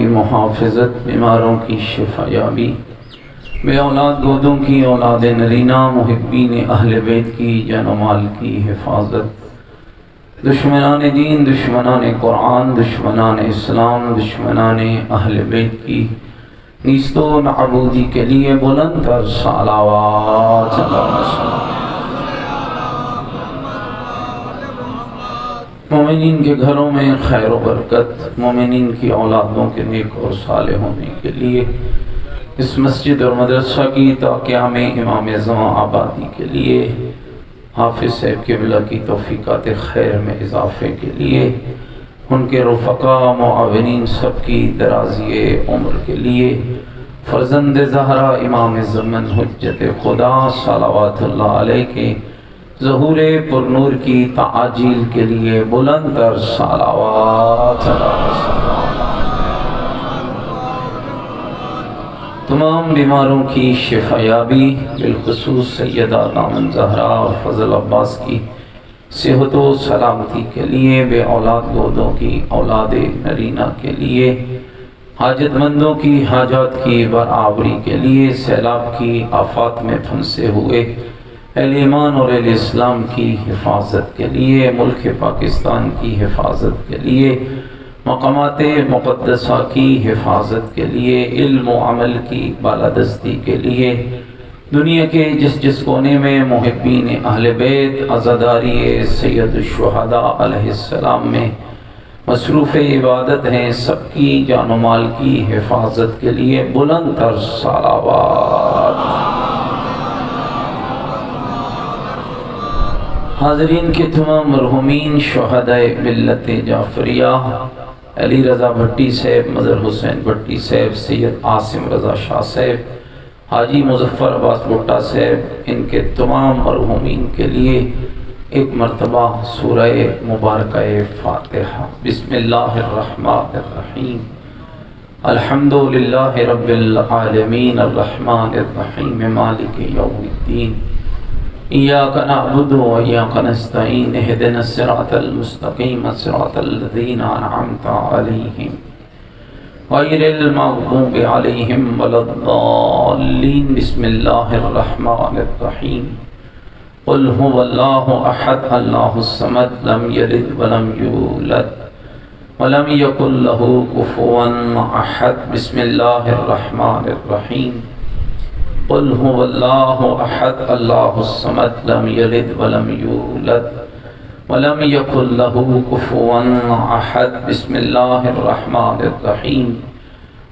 کی محافظت، بیماروں کی شفا یابی، بے اولاد گودوں کی اولاد نرینہ، محبین اہل بیت کی جان و مال کی حفاظت، دشمنان دین، دشمنان قرآن، دشمنان اسلام، دشمنان اہل بیت کی نیست و نابودی کے لیے بلند تر صلوات مومنین کے گھروں میں خیر و برکت، مومنین کی اولادوں کے نیک اور صالح ہونے کے لیے، اس مسجد اور مدرسہ کی تا قیام امام زمان آبادی کے لیے، حافظ صاحب قبلہ کی توفیقات خیر میں اضافے کے لیے، ان کے رفقا معاونین سب کی درازی عمر کے لیے، فرزند زہرا امام زمن حجت خدا صلوات اللہ علیہ کے ظہور پر نور کی تعاجیل کے لیے بلند تر صلوات تمام بیماروں کی شفا یابی، بالخصوص سیدہ دامن زہرا اور فضل عباس کی صحت و سلامتی کے لیے، بے اولاد گودوں کی اولاد نرینہ کے لیے، حاجت مندوں کی حاجات کی برآوری کے لیے، سیلاب کی آفات میں پھنسے ہوئے اہل ایمان اور اہل اسلام کی حفاظت کے لیے، ملک پاکستان کی حفاظت کے لیے، مقامات مقدسہ کی حفاظت کے لیے، علم و عمل کی بالادستی کے لیے، دنیا کے جس جس کونے میں محبین اہل بیت عزاداری سید الشہداء علیہ السلام میں مصروف عبادت ہیں، سب کی جان و مال کی حفاظت کے لیے بلند تر صلوات۔ حاضرین کے تمام مرحومین شہداء ملت جعفریہ، علی رضا بھٹی صاحب، مظہر حسین بھٹی صاحب، سید عاصم رضا شاہ صاحب، حاجی مظفر عباس بھٹا صاحب، ان کے تمام مرحومین کے لیے ایک مرتبہ سورہ مبارکہ فاتحہ۔ بسم اللہ الرحمن الرحیم، الحمدللہ رب العالمین، الرحمن الرحیم، مالک یوم الدین، ایاک نعبد و ایاک نستعین، اہدنا الصراط المستقیم، صراط الذین انعمت علیہم غیر المغضوب علیہم ولا الضالین۔ بسم اللہ الرحمن الرحیم، قل هو اللہ احد اللہ الصمد، لم یلد ولم یولد ولم یکن له کفوا احد۔ بسم اللہ الرحمن الرحیم، قل هو اللہ احد اللہ الصمد، لم یلد ولم یولد ولم یکن له کفوا احد۔ بسم اللہ الرحمن الرحیم،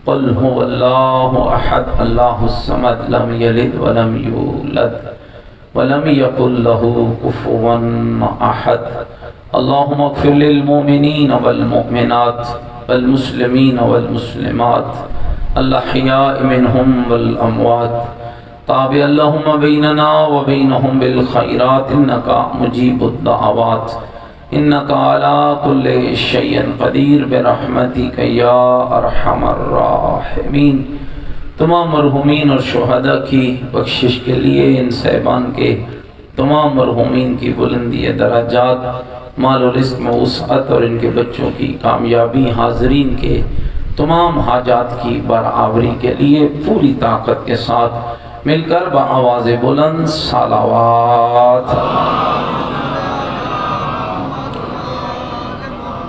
قل هو اللہ احد اللہ الصمد، لم یلد ولم یولد ولم یکن له کفوا احد۔ اللہم اغفر للمؤمنین والمؤمنات والمسلمین والمسلمات الاحیاء منہم والاموات، تابع اللہم بیننا وبینہم بالخیرات، انکا مجیب الدعوات، انکا علی کل شیء قدیر، برحمتک یا ارحم الراحمین۔ تمام مرحومین اور شہداء کی بخشش کے لیے، ان صاحبان کے تمام مرحومین کی بلندی درجات، مال و رزق میں وسعت اور ان کے بچوں کی کامیابی، حاضرین کے تمام حاجات کی برآوری کے لیے پوری طاقت کے ساتھ مل کر بآواز بلند صلوات۔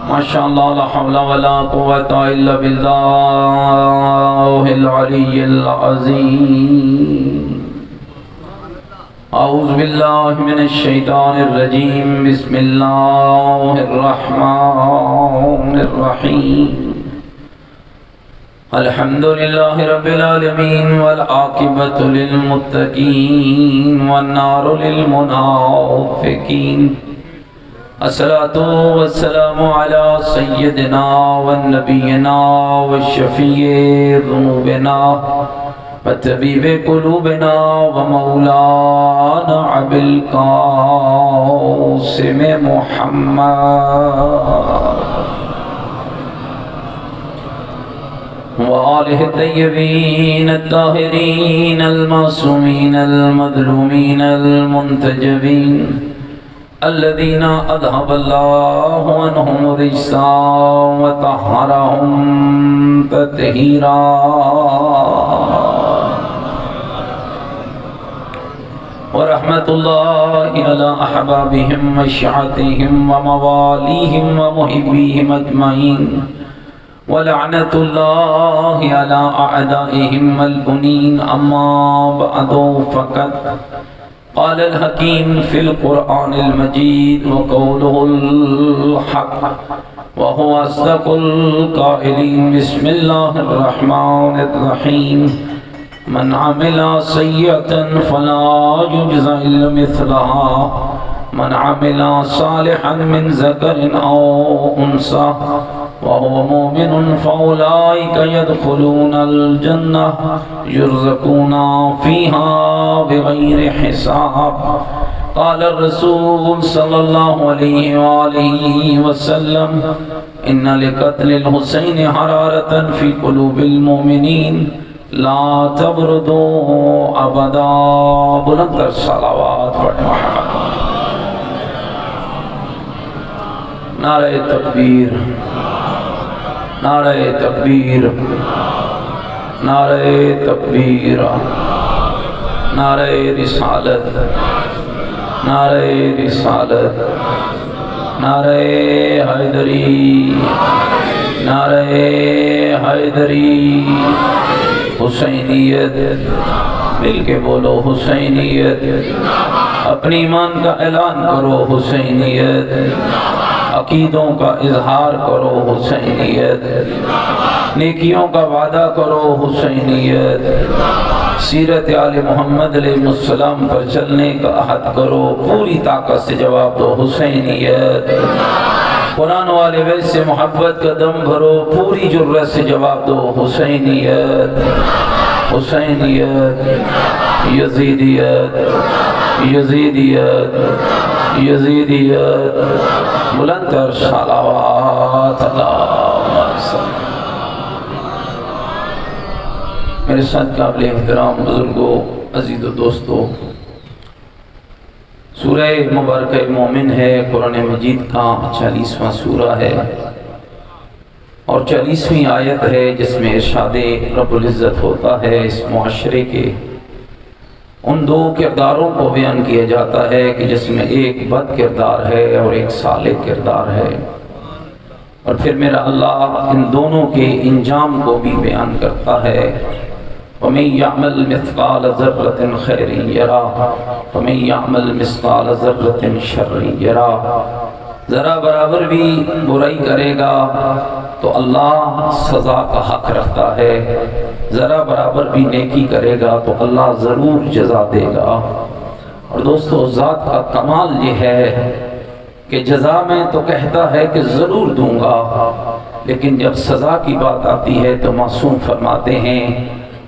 ماشاءاللہ، لا حول ولا قوة الا باللہ العلی العظیم۔ اعوذ باللہ من الشیطان الرجیم، بسم اللہ الرحمن الرحیم، الحمدللہ رب العالمین، والعاقبۃ للمتقین، والنار للمنافقین، الصلاة والسلام علی سیدنا ونبینا وشفیع ذنوبنا وطبیب قلوبنا ومولانا ابی القاسم محمد وآلہ الطیبین الطاہرین المعصومین المظلومین المنتجبین الذين أذهب الله عنهم الرجس وطهرهم تطهيرا ورحمة الله على أحبابهم وشيعتهم ومواليهم ومحبيهم أجمعين ولعنة الله على أعدائهم البنين أما بعد فقد قال الحكيم في القرآن المجيد وقوله الحق وهو أصدق القائلين بسم الله الرحمن الرحيم من عمل سيئة فلا يجزى إلا مثلها من عمل صالحا من ذكر أو أنثى وهو مؤمن فأولئك يدخلون الجنة يرزقون فيها بغير حساب قال الرسول صلى الله عليه وآله وسلم إن لقتل الحسين حرارة في قلوب المؤمنين لا تبردوا أبدا بلند صلوات محمد نعرہ تکبیر نعرہ تکبیر نعرہ تکبیر نعرہ رسالت نعرہ رسالت نعرہ حیدری نعرہ حیدری حسینیت مل کے بولو حسینیت اپنی ایمان کا اعلان کرو حسینیت عقیدوں کا اظہار کرو حسینیت نیکیوں کا وعدہ کرو حسینیت سیرت آل محمد علیہ السلام پر چلنے کا عہد کرو پوری طاقت سے جواب دو حسینیت قرآن والے بیت سے محبت کا دم بھرو پوری جرأت سے جواب دو حسینیت حسینیت یزیدیت یزیدیت یزیدیت بلند تر صلوات اللہم صلی میرے ساتھ قابل احترام بزرگوں عزیز و دوستو سورہ مبارکہ مومن ہے قرآن مجید کا 40واں سورہ ہے اور 40ویں آیت ہے جس میں ارشاد رب العزت ہوتا ہے اس معاشرے کے ان دو کرداروں کو بیان کیا جاتا ہے کہ جس میں ایک بد کردار ہے اور ایک صالح کردار ہے اور پھر میرا اللہ ان دونوں کے انجام کو بھی بیان کرتا ہے وَمَن يَعْمَلْ مِثْقَالَ ذَرَّةٍ خَيْرٍ يَرَهُ وَمَن يَعْمَلْ مِثْقَالَ ذَرَّةٍ شَرٍّ يَرَهُ ذرا برابر بھی برائی کرے گا تو اللہ سزا کا حق رکھتا ہے ذرا برابر بھی نیکی کرے گا تو اللہ ضرور جزا دے گا اور دوستو ذات کا کمال یہ ہے کہ جزا میں تو کہتا ہے کہ ضرور دوں گا لیکن جب سزا کی بات آتی ہے تو معصوم فرماتے ہیں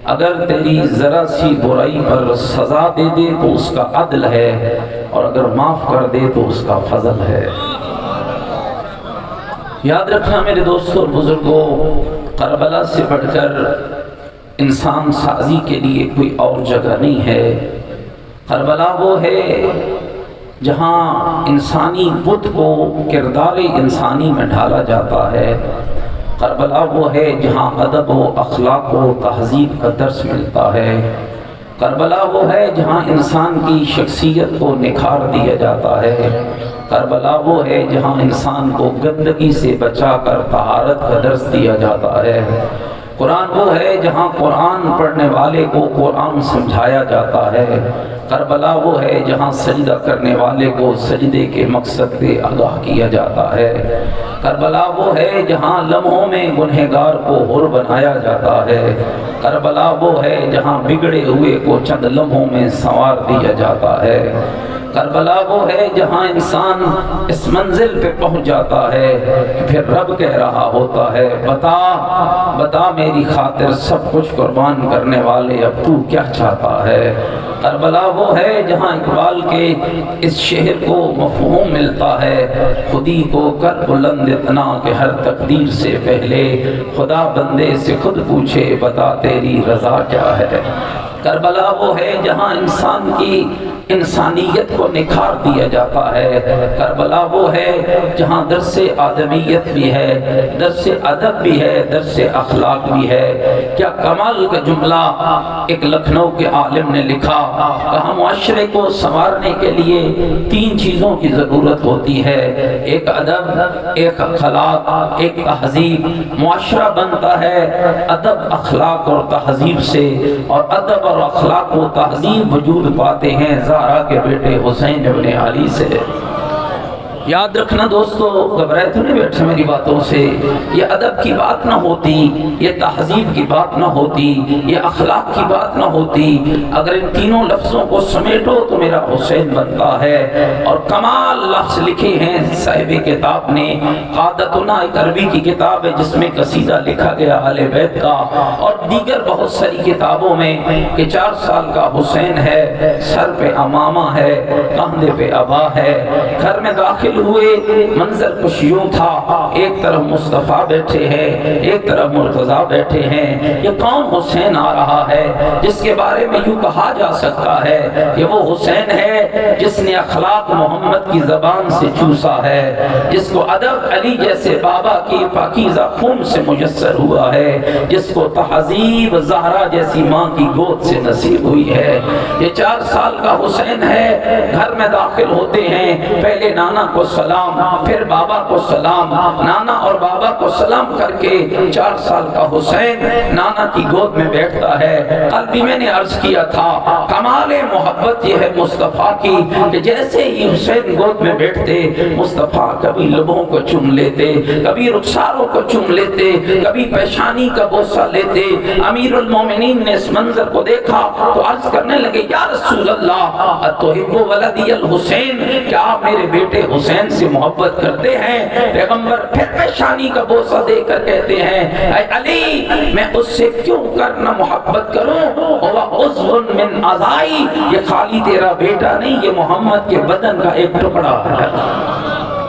اگر تیری ذرا سی برائی پر سزا دے دے تو اس کا عدل ہے اور اگر معاف کر دے تو اس کا فضل ہے یاد رکھنا میرے دوستوں اور بزرگوں کربلا سے بڑھ کر انسان سازی کے لیے کوئی اور جگہ نہیں ہے کربلا وہ ہے جہاں انسانی بت کو کردار انسانی میں ڈھالا جاتا ہے کربلا وہ ہے جہاں ادب و اخلاق و تہذیب کا درس ملتا ہے کربلا وہ ہے جہاں انسان کی شخصیت کو نکھار دیا جاتا ہے کربلا وہ ہے جہاں انسان کو گندگی سے بچا کر طہارت کا درس دیا جاتا ہے قرآن وہ ہے جہاں قرآن پڑھنے والے کو قرآن سمجھایا جاتا ہے کربلا وہ ہے جہاں سجدہ کرنے والے کو سجدے کے مقصد سے آگاہ کیا جاتا ہے کربلا وہ ہے جہاں لمحوں میں گنہگار کو حر بنایا جاتا ہے کربلا وہ ہے جہاں بگڑے ہوئے کو چند لمحوں میں سنوار دیا جاتا ہے کربلا وہ ہے جہاں انسان اس منزل پہ پہنچ جاتا ہے کہ پھر رب کہہ رہا ہوتا ہے بتا میری خاطر سب کچھ قربان کرنے والے اب تو کیا چاہتا ہے کربلا وہ ہے جہاں اقبال کے اس شعر کو مفہوم ملتا ہے خودی کو کر بلند اتنا کہ ہر تقدیر سے پہلے خدا بندے سے خود پوچھے بتا تیری رضا کیا ہے کربلا وہ ہے جہاں انسان کی انسانیت کو نکھار دیا جاتا ہے۔ کربلا وہ ہے جہاں درس آدمیت بھی ہے، درس ادب بھی ہے، درس اخلاق بھی ہے۔ کیا کمال کا جملہ ایک لکھنؤ کے عالم نے لکھا، کہا معاشرے کو سنوارنے کے لیے 3 چیزوں کی ضرورت ہوتی ہے، ایک ادب، ایک اخلاق، ایک تہذیب۔ معاشرہ بنتا ہے ادب، اخلاق اور تہذیب سے، اور ادب اور اخلاق و تہذیب وجود پاتے ہیں زہرا کے بیٹے حسین ابن علی سے۔ یاد رکھنا دوستو، گھبرائے تو نہیں بیٹھے میری باتوں سے، یہ ادب کی بات نہ ہوتی، یہ تہذیب کی بات نہ ہوتی، یہ اخلاق کی بات نہ ہوتی، اگر ان تینوں لفظوں کو سمیٹو تو میرا حسین بنتا ہے۔ اور کمال لفظ لکھے ہیں صاحب کتاب نے، قادتنا ایک عربی کی کتاب ہے جس میں قصیدہ لکھا گیا اہل بیت کا، اور دیگر بہت ساری کتابوں میں کہ 4 سال کا حسین ہے، سر پہ امامہ ہے، کاندھے پہ عبا ہے، گھر میں داخل ہوئے منظر کچھ یوں تھا، ایک طرف مصطفیٰ بیٹھے ہیں، ایک طرف مرتضیٰ بیٹھے ہیں، یہ کون حسین آ رہا ہے جس کے بارے میں یوں کہا جا سکتا ہے یہ وہ حسین ہے جس نے اخلاق محمد کی زبان سے چوسا ہے، جس کو ادب علی جیسے بابا کی پاکیزہ خون سے میسر ہوا ہے، جس کو تہذیب زہرا جیسی ماں کی گود سے نصیب ہوئی ہے۔ یہ 4 سال کا حسین ہے، گھر میں داخل ہوتے ہیں، پہلے نانا کو سلام، پھر بابا کو سلام، نانا اور بابا کو سلام کر کے 4 سال کا حسین نانا کی گود میں بیٹھتا ہے۔ کل بھی میں نے عرض کیا تھا، کمال محبت یہ ہے مصطفیٰ کی کہ جیسے ہی حسین گود میں بیٹھتے، مصطفیٰ کبھی لبوں کو چوم لیتے، کبھی رخساروں کو چوم لیتے، کبھی پیشانی کا بوسہ لیتے۔ امیر المومنین نے اس منظر کو دیکھا تو عرض کرنے لگے، یا رسول اللہ اتحب ولدی الحسین، کیا آپ میرے بیٹے حسین سے محبت کرتے ہیں؟ پیغمبر پھر پیشانی کا بوسہ دے کر کہتے ہیں، اے علی میں اس سے کیوں کرنا محبت کروں، وہ عضو من اعضائی، یہ خالی تیرا بیٹا نہیں، یہ محمد کے بدن کا ایک ٹکڑا ہے۔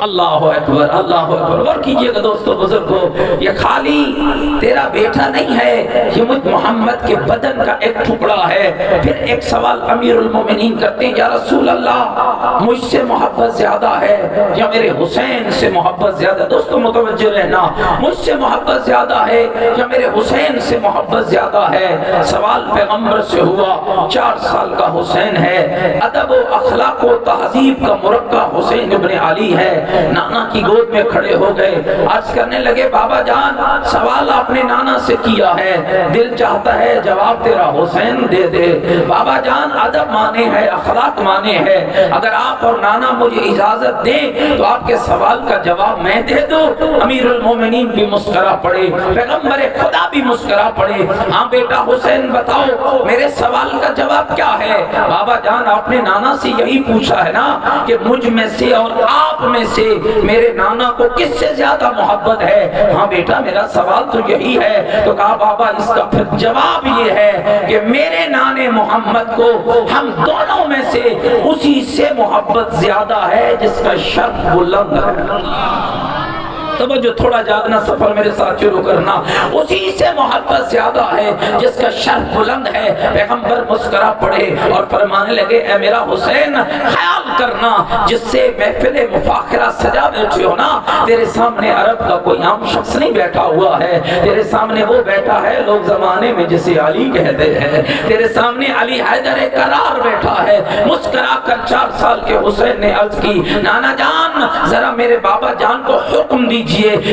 اللہ اکبر، اللہ اکبر، غور کیجئے گا دوستو بزرگو، یہ خالی تیرا بیٹا نہیں ہے، یہ مجھ محمد کے بدن کا ایک ٹکڑا ہے۔ پھر ایک سوال امیر المومنین کرتے ہیں، یا رسول اللہ مجھ سے محبت زیادہ ہے یا میرے حسین سے محبت زیادہ؟ دوستو متوجہ رہنا، مجھ سے محبت زیادہ ہے یا میرے حسین سے محبت زیادہ ہے؟ سوال پیغمبر سے ہوا، 4 سال کا حسین ہے، ادب و اخلاق و تہذیب کا مرقع حسین ابن علی ہے۔ نانا کی گود میں کھڑے ہو گئے، عرض کرنے لگے، بابا جان سوال آپ نے نانا سے کیا ہے، دل چاہتا ہے جواب تیرا حسین دے دے۔ بابا جان ادب مانے ہے، اخلاق مانے ہے، اگر آپ اور نانا مجھے اجازت دیں تو آپ کے سوال کا جواب میں دے دوں۔ امیر المومنین بھی مسکرا پڑے، پیغمبر خدا بھی مسکرا پڑے، ہاں بیٹا حسین بتاؤ میرے سوال کا جواب کیا ہے؟ بابا جان آپ نے نانا سے یہی پوچھا ہے نا کہ مجھ میں سے اور آپ میں سے میرے نانا کو کس سے زیادہ محبت ہے؟ ہاں بیٹا میرا سوال تو یہی ہے۔ تو کہا بابا اس کا پھر جواب یہ ہے کہ میرے نانے محمد کو ہم دونوں میں سے اسی سے محبت زیادہ ہے جس کا شرف بلند ہے۔ توجہ، تھوڑا جاگنا، سفر میرے ساتھ شروع کرنا، اسی سے محبت زیادہ ہے جس کا شرف بلند ہے۔ پیغمبر مسکرا پڑے اور فرمانے لگے، اے میرا حسین خیال کرنا جس سے محفل مفاخرہ سجا بیٹھے ہو نا، تیرے سامنے عرب کا کوئی عام شخص نہیں بیٹھا ہوا ہے، تیرے سامنے وہ بیٹھا ہے لوگ زمانے میں جسے علی کہتے ہیں، تیرے سامنے علی حیدر قرار بیٹھا ہے۔ مسکرا کر 4 سال کے حسین نے عرض کی، نانا جان ذرا میرے بابا جان کو حکم دیجئے،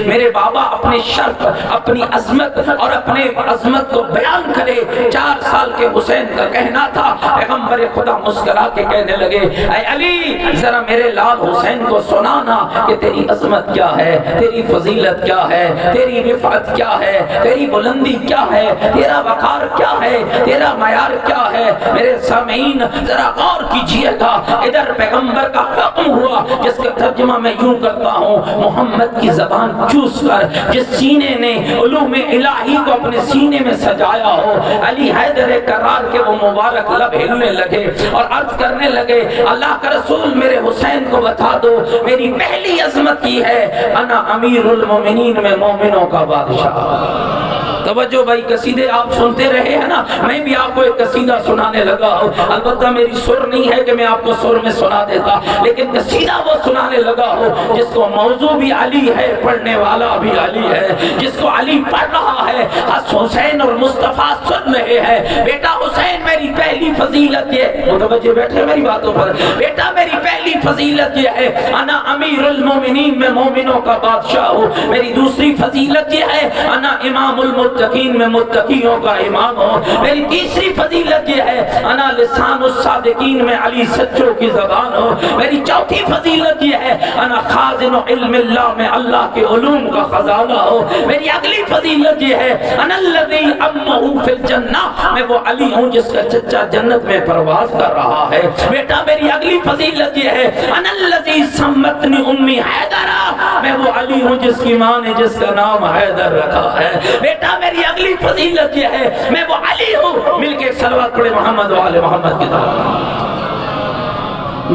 میرے بابا اپنے شرف، اپنی عظمت اور اپنے عظمت کو بیان کرے۔ 4 سال کے حسین کا کہنا تھا۔ پیغمبر خدا مسکرا کے کہنے لگے، اے علی ذرا میرے لال حسین کو سنانا کہ تیری عظمت کیا ہے، تیری فضیلت کیا ہے، تیری رفعت کیا ہے، تیری بلندی کیا ہے، تیرا وقار کیا ہے، تیرا معیار کیا ہے۔ میرے سامعین ذرا غور کیجئے گا، ادھر پیغمبر کا حکم ہوا جس کا ترجمہ میں یوں کرتا ہوں، محمد کی زبان چوس کر جس سینے نے علوم الہی کو اپنے سینے میں سجایا ہو، علی حیدر کرار کے وہ مبارک لب ہلنے لگے اور عرض کرنے لگے اللہ کا رسول میرے حسین کو بتا دو میری پہلی عظمت کی ہے انا امیر المومنین میں مومنوں کا بادشاہ۔ توجہ بھائی، قصیدے آپ سنتے رہے ہیں نا، میں بھی آپ کو ایک قصیدہ سنانے لگا ہوں، البتہ میری سر نہیں ہے کہ میں آپ کو سر میں سنا دیتا، لیکن قصیدہ وہ سنانے لگا ہوں جس کو موضوع بھی علی ہے، پڑھنے والا بھی علی ہے، جس کو علی پڑھ رہا ہے، حسین اور مصطفیٰ سن رہے ہیں۔ بیٹا حسین میری پہلی فضیلت یہ، متوجہ بیٹھے میری باتوں پر، بیٹا میری پہلی فضیلت یہ ہے انا امیر المومنین میں مومنوں کا بادشاہ ہوں۔ میری دوسری فضیلت یہ ہے انا امام المتقین میں متقیوں کا امام ہوں۔ میری تیسری فضیلت یہ ہے انا لسان الصادقین میں علی سچوں کی زبان ہوں۔ میری چوتھی فضیلت یہ ہے انا خازن علم اللہ میں اللہ کے علوم کا خزانہ ہوں۔ میری اگلی فضیلت یہ ہے انا الذی امہ فی الجنہ، میں وہ علی ہوں جس کا چچا جنت میں پرواز کر رہا ہے۔ بیٹا میری اگلی فضیلت یہ ہے انا الذی سمتنی امی حیدرہ، میں وہ علی ہوں جس کی ماں نے جس کا نام حیدر رکھا ہے۔ بیٹا میری اگلی فضیلت یہ ہے میں وہ علی ہوں، مل کے صلوات پڑھے محمد وآل محمد کی طرف۔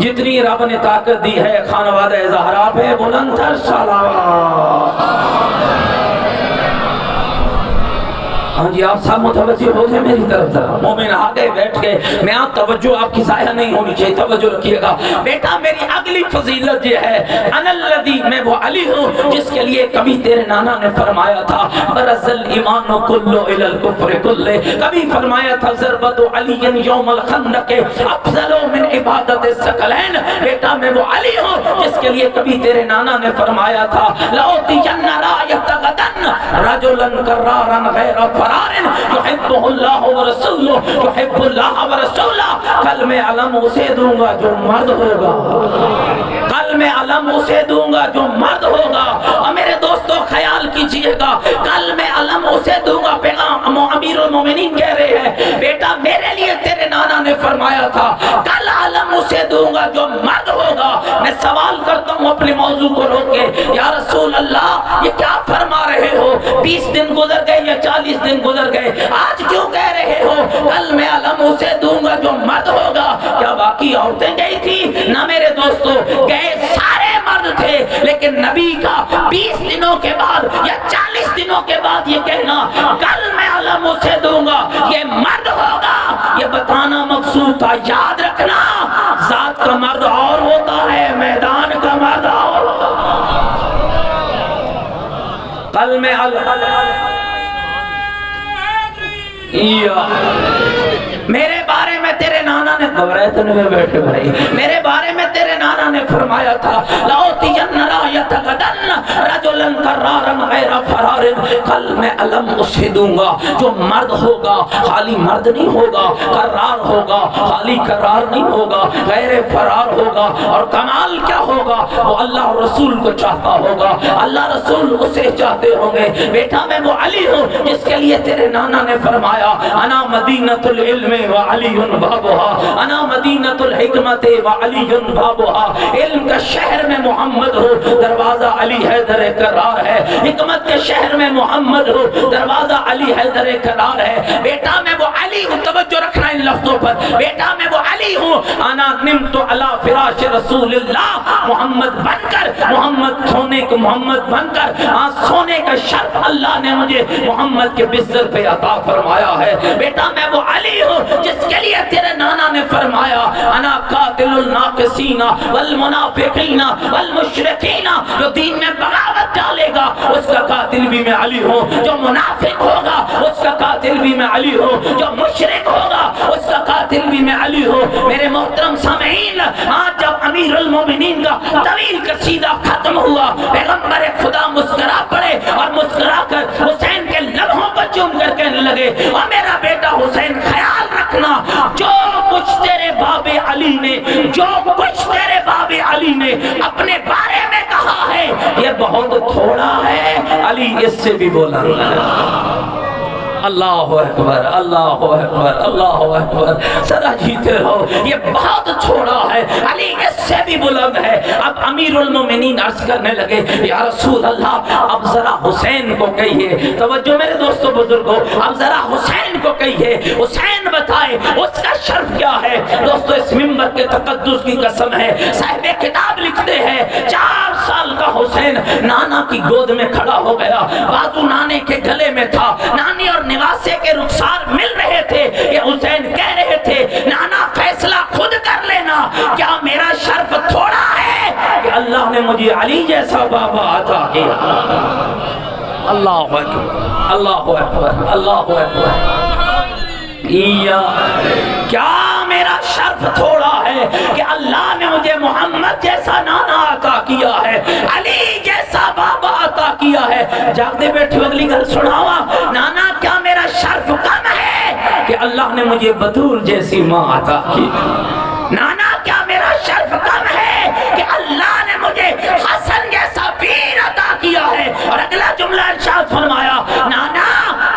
جتنی رب نے طاقت دی ہے خانوادہ زہرا پہ بلند تر صلوات۔ ہاں جی، آپ سب متوجہ ہو گئے میری طرف طرف، مومن آگے بیٹھ کے، میں آپ توجہ آپ کی ضائع نہیں ہونی چاہیے، توجہ رکھیے گا۔ بیٹا میری اگلی فضیلت یہ ہے انا الذی، میں وہ علی ہوں جس کے لیے کبھی تیرے نانا نے فرمایا تھا برز الایمان کلو الی الکفر کلے، کبھی فرمایا تھا ضربت علی یوم الخندق افضل من عبادت الثقلین۔ بیٹا میں وہ علی ہوں جس کے لیے کبھی تیرے نانا نے فرمایا تھا لأعطین رایۃ غدن رجلا کرارا غیر یحب اللہ ورسولہ یحب اللہ ورسولہ، کل میں علم اسے دوں گا جو مرد ہوگا، کل میں علم اسے دوں گا جو مرد ہوگا۔ اور میرے دوستو خیال کیجئے گا، کل میں علم اسے دوں گا، پیغام امیر المومنین کہہ رہے ہیں بیٹا میرے لیے تیرے نانا نے فرمایا تھا کل علم اسے دوں گا جو مرد ہوگا۔ میں سوال کرتا ہوں اپنے موضوع کو روک کے، یا رسول اللہ یہ کیا فرما رہے ہو؟ 20 دن گزر گئے یا 40 دن گزر گئے، آج کیوں کہہ رہے ہو کل میں علم اسے دوں گا جو مرد ہوگا؟ کیا باقی عورتیں گئی تھی؟ نہ میرے دوستو، گئے سارے مرد تھے، لیکن نبی کا 20 دنوں کے بعد یا 40 دنوں کے بعد یہ کہنا کل میں علم اسے دوں گا یہ مرد ہوگا، یہ بتانا مقصود تھا۔ یاد رکھنا ذات کا مرد اور ہوتا ہے، میدان کا مرد اور ہوتا ہے۔ کل میں میرے بارے میں تیرے نانا نے گھبرائے میں بیٹھے بھائی، میرے بارے میں تیرے نانا نے فرمایا تھا لأعطین رایۃ غدن رجلا کرارا غیر فرار، کل میں علم اسے دوں گا جو مرد ہوگا، خالی مرد نہیں ہوگا، کرار ہوگا، خالی کرار نہیں ہوگا، غیر فرار ہوگا۔ اور کمال کیا ہوگا؟ وہ اللہ اور رسول کو چاہتا ہوگا، اللہ رسول اسے چاہتے ہوں گے۔ بیٹا میں وہ علی ہوں جس کے لیے تیرے نانا نے فرمایا انا مدینۃ العلم وعلی بابها، انا مدینۃ الحکمت وعلی بابها، علم کا شہر میں محمد ہو، دروازہ علی حیدر کرار ہے، حکمت کے شہر میں محمد ہو، دروازہ علی حیدر کرار ہے۔ بیٹا میں وہ علی ہوں، توجہ رکھنا ان لفظوں پر، بیٹا میں وہ علی ہوں انا نمت علی فراش رسول اللہ، محمد بن کر، محمد سونے کو محمد بن کر، سونے کا شرف اللہ نے مجھے محمد کے بستر پہ عطا فرمایا ہے۔ بیٹا میں وہ علی ہوں جس کے لیے تیرے نانا نے فرمایا انا قاتل الناقصین والمنافقین والمشرکین، جو دین میں بغاوت ڈالے گا اس کا قاتل بھی میں علی ہوں، جو منافق ہوگا اس کا قاتل بھی میں علی ہوں، جو مشرک ہوگا اس کا قاتل بھی میں علی ہوں۔ میرے محترم سامعین، آج جب امیر المومنین کا طویل قصیدہ ختم ہوا، پیغمبر خدا مسکرا پڑے اور مسکرا کر حسین کے لبوں پر چوم کر کہنے لگے اور میرا بیٹا حسین خیال رکھنا جو کچھ تیرے باب علی نے، جو کچھ تیرے باب علی نے اپنے بارے میں کہا ہے یہ بہت تھوڑا ہے، علی اس سے بھی بولا۔ اللہ اکبر اللہ اکبر اللہ اکبر، سدا جیتے رہو، یہ بہت چھوڑا ہے، علی اس سے بھی بلند ہے۔ اب امیر المومنین عرض کرنے لگے یا رسول اللہ اب ذرا حسین کو کہیے، توجہ میرے دوستو بزرگوں، اب ذرا حسین کو کہیے، حسین بتائے اس کا شرف کیا ہے۔ دوستو اس منبر کے تقدس کی قسم ہے، صاحب کتاب لکھتے ہیں 4 سال کا حسین نانا کی گود میں کھڑا ہو گیا، بازو نانے کے گلے میں تھا، نانی اور نواسے کے رخسار مل رہے تھے، یہ حسین کہہ رہے تھے نانا فیصلہ خود کر لینا، کیا میرا شرف تھوڑا ہے کہ اللہ نے مجھے علی جیسا بابا عطا کیا۔ اللہ اکبر اللہ اکبر اللہ اکبر، کیا میرا شرف تھوڑا ہے کہ اللہ نے مجھے محمد جیسا نانا عطا کیا ہے، علی جیسا بابا عطا کیا ہے۔ جاگتے بیٹھے اگلی گل سناوا، نانا کیا میرا شرف کم ہے کہ اللہ نے مجھے بطول جیسی ماں عطا کی؟ نانا کیا میرا شرف کم ہے کہ اللہ نے مجھے حسن جیسا پیر عطا کیا ہے؟ اور اگلا جملہ ارشاد فرمایا، نانا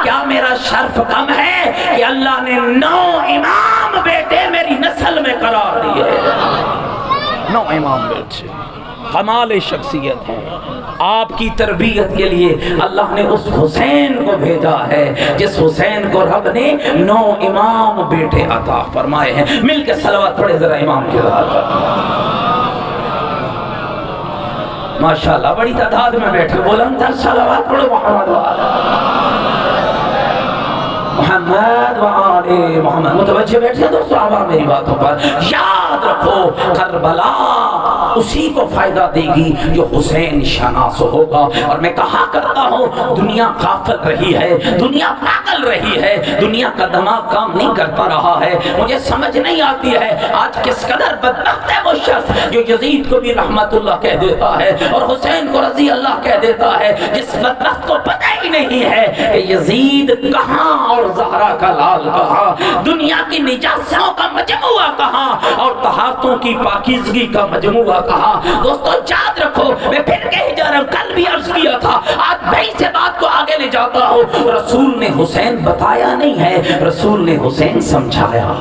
کیا میرا شرف کم ہے کہ اللہ نے 9 امام بیٹے میری نسل میں قرار دیے؟ 9 امام بیٹے کمال شخصیت ہے، آپ کی تربیت کے لیے اللہ نے اس حسین کو بھیجا ہے جس حسین کو رب نے 9 امام بیٹے عطا فرمائے ہیں۔ مل کے صلوات پڑھے ذرا امام کے ساتھ، ماشاءاللہ بڑی تعداد میں بیٹھے، بلند تر صلوات پڑھو محمد محمد وآل محمد۔ متوجہ بیٹھے دوستو عوام میری باتوں پر، یاد رکھو کربلا اسی کو فائدہ دے گی جو حسین شناس ہوگا۔ اور میں کہا کرتا ہوں دنیا غافل رہی ہے، دنیا پاگل رہی ہے، دنیا کا دماغ کام نہیں کرتا رہا ہے۔ مجھے سمجھ نہیں آتی ہے آج کس قدر بدبخت ہے وہ شخص جو یزید کو بھی رحمت اللہ کہہ دیتا ہے اور حسین کو رضی اللہ کہہ دیتا ہے، جس بدبخت کو پتہ ہی نہیں ہے کہ یزید کہاں اور زہرا کا لال کہاں، دنیا کی نجاسوں کا مجموعہ کہاں اور طہارتوں کی پاکیزگی کا مجموعہ کہاں۔ دوستو یاد رکھو، میں پھر کہہ جا رہا ہوں، کل بھی عرض کیا تھا، آج بھائی سے بات کو آگے لے جاتا ہوں، رسول نے حسین بتایا نہیں ہے، رسول نے حسین سمجھایا۔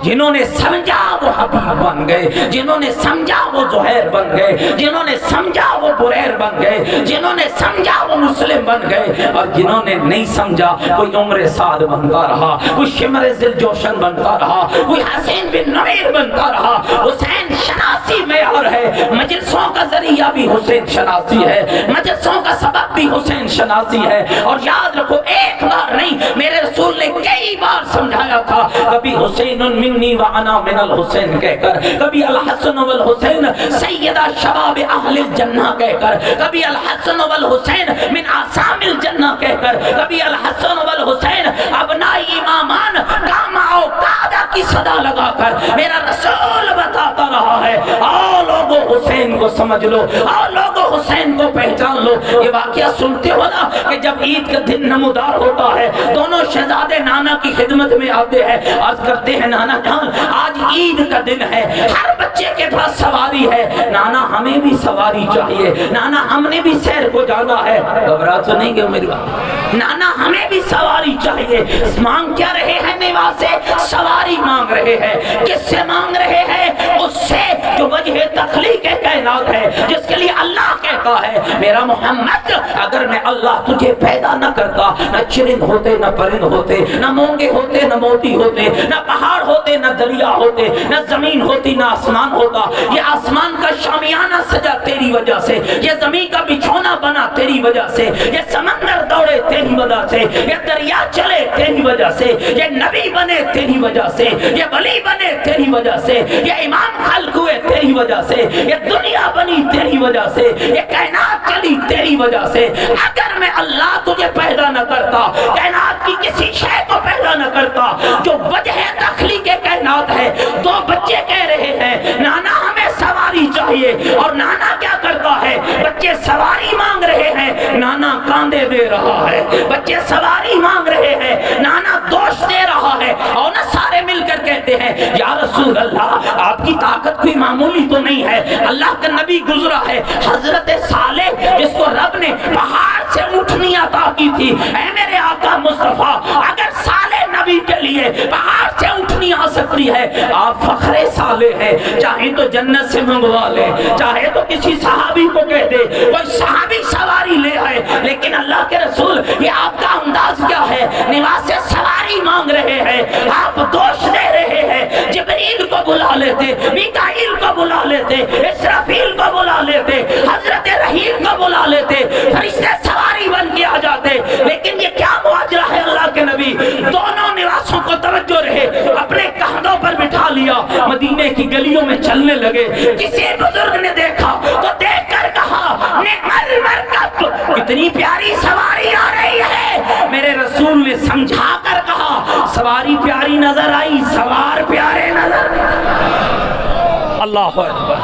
جنہوں نے سمجھا وہ حبیب بن گئے، جنہوں نے سمجھا وہ زہیر بن گئے، جنہوں نے سمجھا وہ بریر بن گئے، جنہوں نے سمجھا وہ مسلم بن گئے، اور جنہوں نے نہیں سمجھا کوئی عمر سعد بنتا رہا، کوئی شمر ذل جوشن بنتا رہا، کوئی حسین بن نویر بنتا رہا۔ حسین شناسی معیار ہے، مجلسوں کا ذریعہ بھی حسین شناسی ہے، مجلسوں کا سبب بھی حسین شناسی ہے۔ اور یاد رکھو ایک بار نہیں، میرے رسول نے کئی بار سمجھایا تھا، کبھی حسین منی وانا من الحسین کہہ کر، کبھی الحسن والحسین سیدہ شباب اہل الجنہ کہہ کر، کبھی الحسن والحسین من آسام الجنہ کہہ کر، کبھی الحسن والحسین ابنائی امامان کاما او قادہ کی صدا لگا کر میرا رسول بتاتا رہا ہے، آؤ لوگوں حسین کو سمجھ لو، آؤ لوگوں حسین کو پہچان لو۔ یہ واقعہ سنتے ہو نا کہ جب عید کا دن نمودار ہوتا ہے، دونوں شہزادے نانا کی خدمت میں آتے ہیں، عرض کرتے ہیں نانا جان آج عید کا دن ہے، ہر بچے کے پاس سواری ہے، نانا ہمیں بھی سواری چاہیے، نانا ہم نے بھی سیر کو جانا ہے۔ گھبرا تو نہیں گئے میری بات؟ نانا ہمیں بھی سواری چاہیے۔ مانگ کیا رہے ہیں نواسے؟ سواری مانگ رہے ہیں۔ کس سے مانگ رہے ہیں؟ اس سے جو وجہ تخلیق کائنات ہے، جس کے لیے اللہ کہتا ہے میرا محمد اگر میں اللہ تجھے پیدا نہ کرتا، نہ چرند ہوتے، نہ پرند ہوتے، نہ مونگے ہوتے، نہ موتی ہوتے، نہ پہاڑ ہوتے، نہ دریا ہوتے، نہ زمین ہوتی، نہ آسمان ہوتا۔ یہ آسمان کا شامیانہ سجا تیری وجہ سے، یہ زمین کا بچھونا بنا تیری وجہ سے، یہ سمندر دوڑے تیری وجہ سے، یہ دریا چلے تیری وجہ سے، یہ نبی بنے تیری وجہ سے، یہ ولی بنے تیری وجہ سے، یہ امام خلق ہوئے تیری وجہ سے، یہ دنیا بنی تیری وجہ سے، یہ کائنات چلی تیری وجہ سے۔ اگر میں اللہ تجھے پیدا نہ کرتا، کائنات کی کسی شے کو پیدا نہ کرتا جو وجہ تخلیق کائنات ہے، دو بچے کہہ رہے ہیں نانا ہمیں سواری چاہیے، اور نانا کیا کرتا ہے؟ بچے سواری مانگ رہے ہیں، نانا کاندے دے رہا ہے۔ بچے سواری مانگ رہے ہیں، نانا دوش دے رہا ہے، اور نہ سارے مل کر کہتے ہیں یا رسول اللہ آپ کی طاقت کوئی معمولی تو نہیں ہے، اللہ کا نبی گزرا ہے حضرت صالح جس کو رب نے پہاڑ سے اٹھنی عطا کی تھی، اے میرے آقا آقا مصطفیٰ اگر صالح نبی کے لیے پہاڑ سے اٹھنی آ سکتی ہے، آپ فخر صالح ہے، چاہے تو جنت سے منگوا لے، چاہے تو کسی صحابی کو کہہ دے کوئی صحابی سواری لے آئے، لیکن اللہ کے رسول یہ آپ کا انداز کیا ہے؟ نواز سے سواری مانگ رہے ہیں، آپ گوشت دے رہے ہیں، جبریل کو بلا لیتے، میکائیل کو بلا لیتے، اسرافیل کو بلا لیتے، حضرت رحیل کو بلا لیتے، فرشتے سواری بن کے آ جاتے، لیکن یہ کیا معاجرہ ہے اللہ کے نبی؟ دونوں نواسوں کو توجہ رہے، اپنے کندھوں پر بٹھا لیا، مدینے کی گلیوں میں چلنے لگے۔ کسی بزرگ نے دیکھا تو دیکھ کر کہا نعم المرکب، کتنی پیاری سواری آ رہی ہے۔ میرے رسول نے سمجھا کر کہا سواری پیاری نظر آئی، سوار پیارے نظر آئی۔ اللہ اکبر،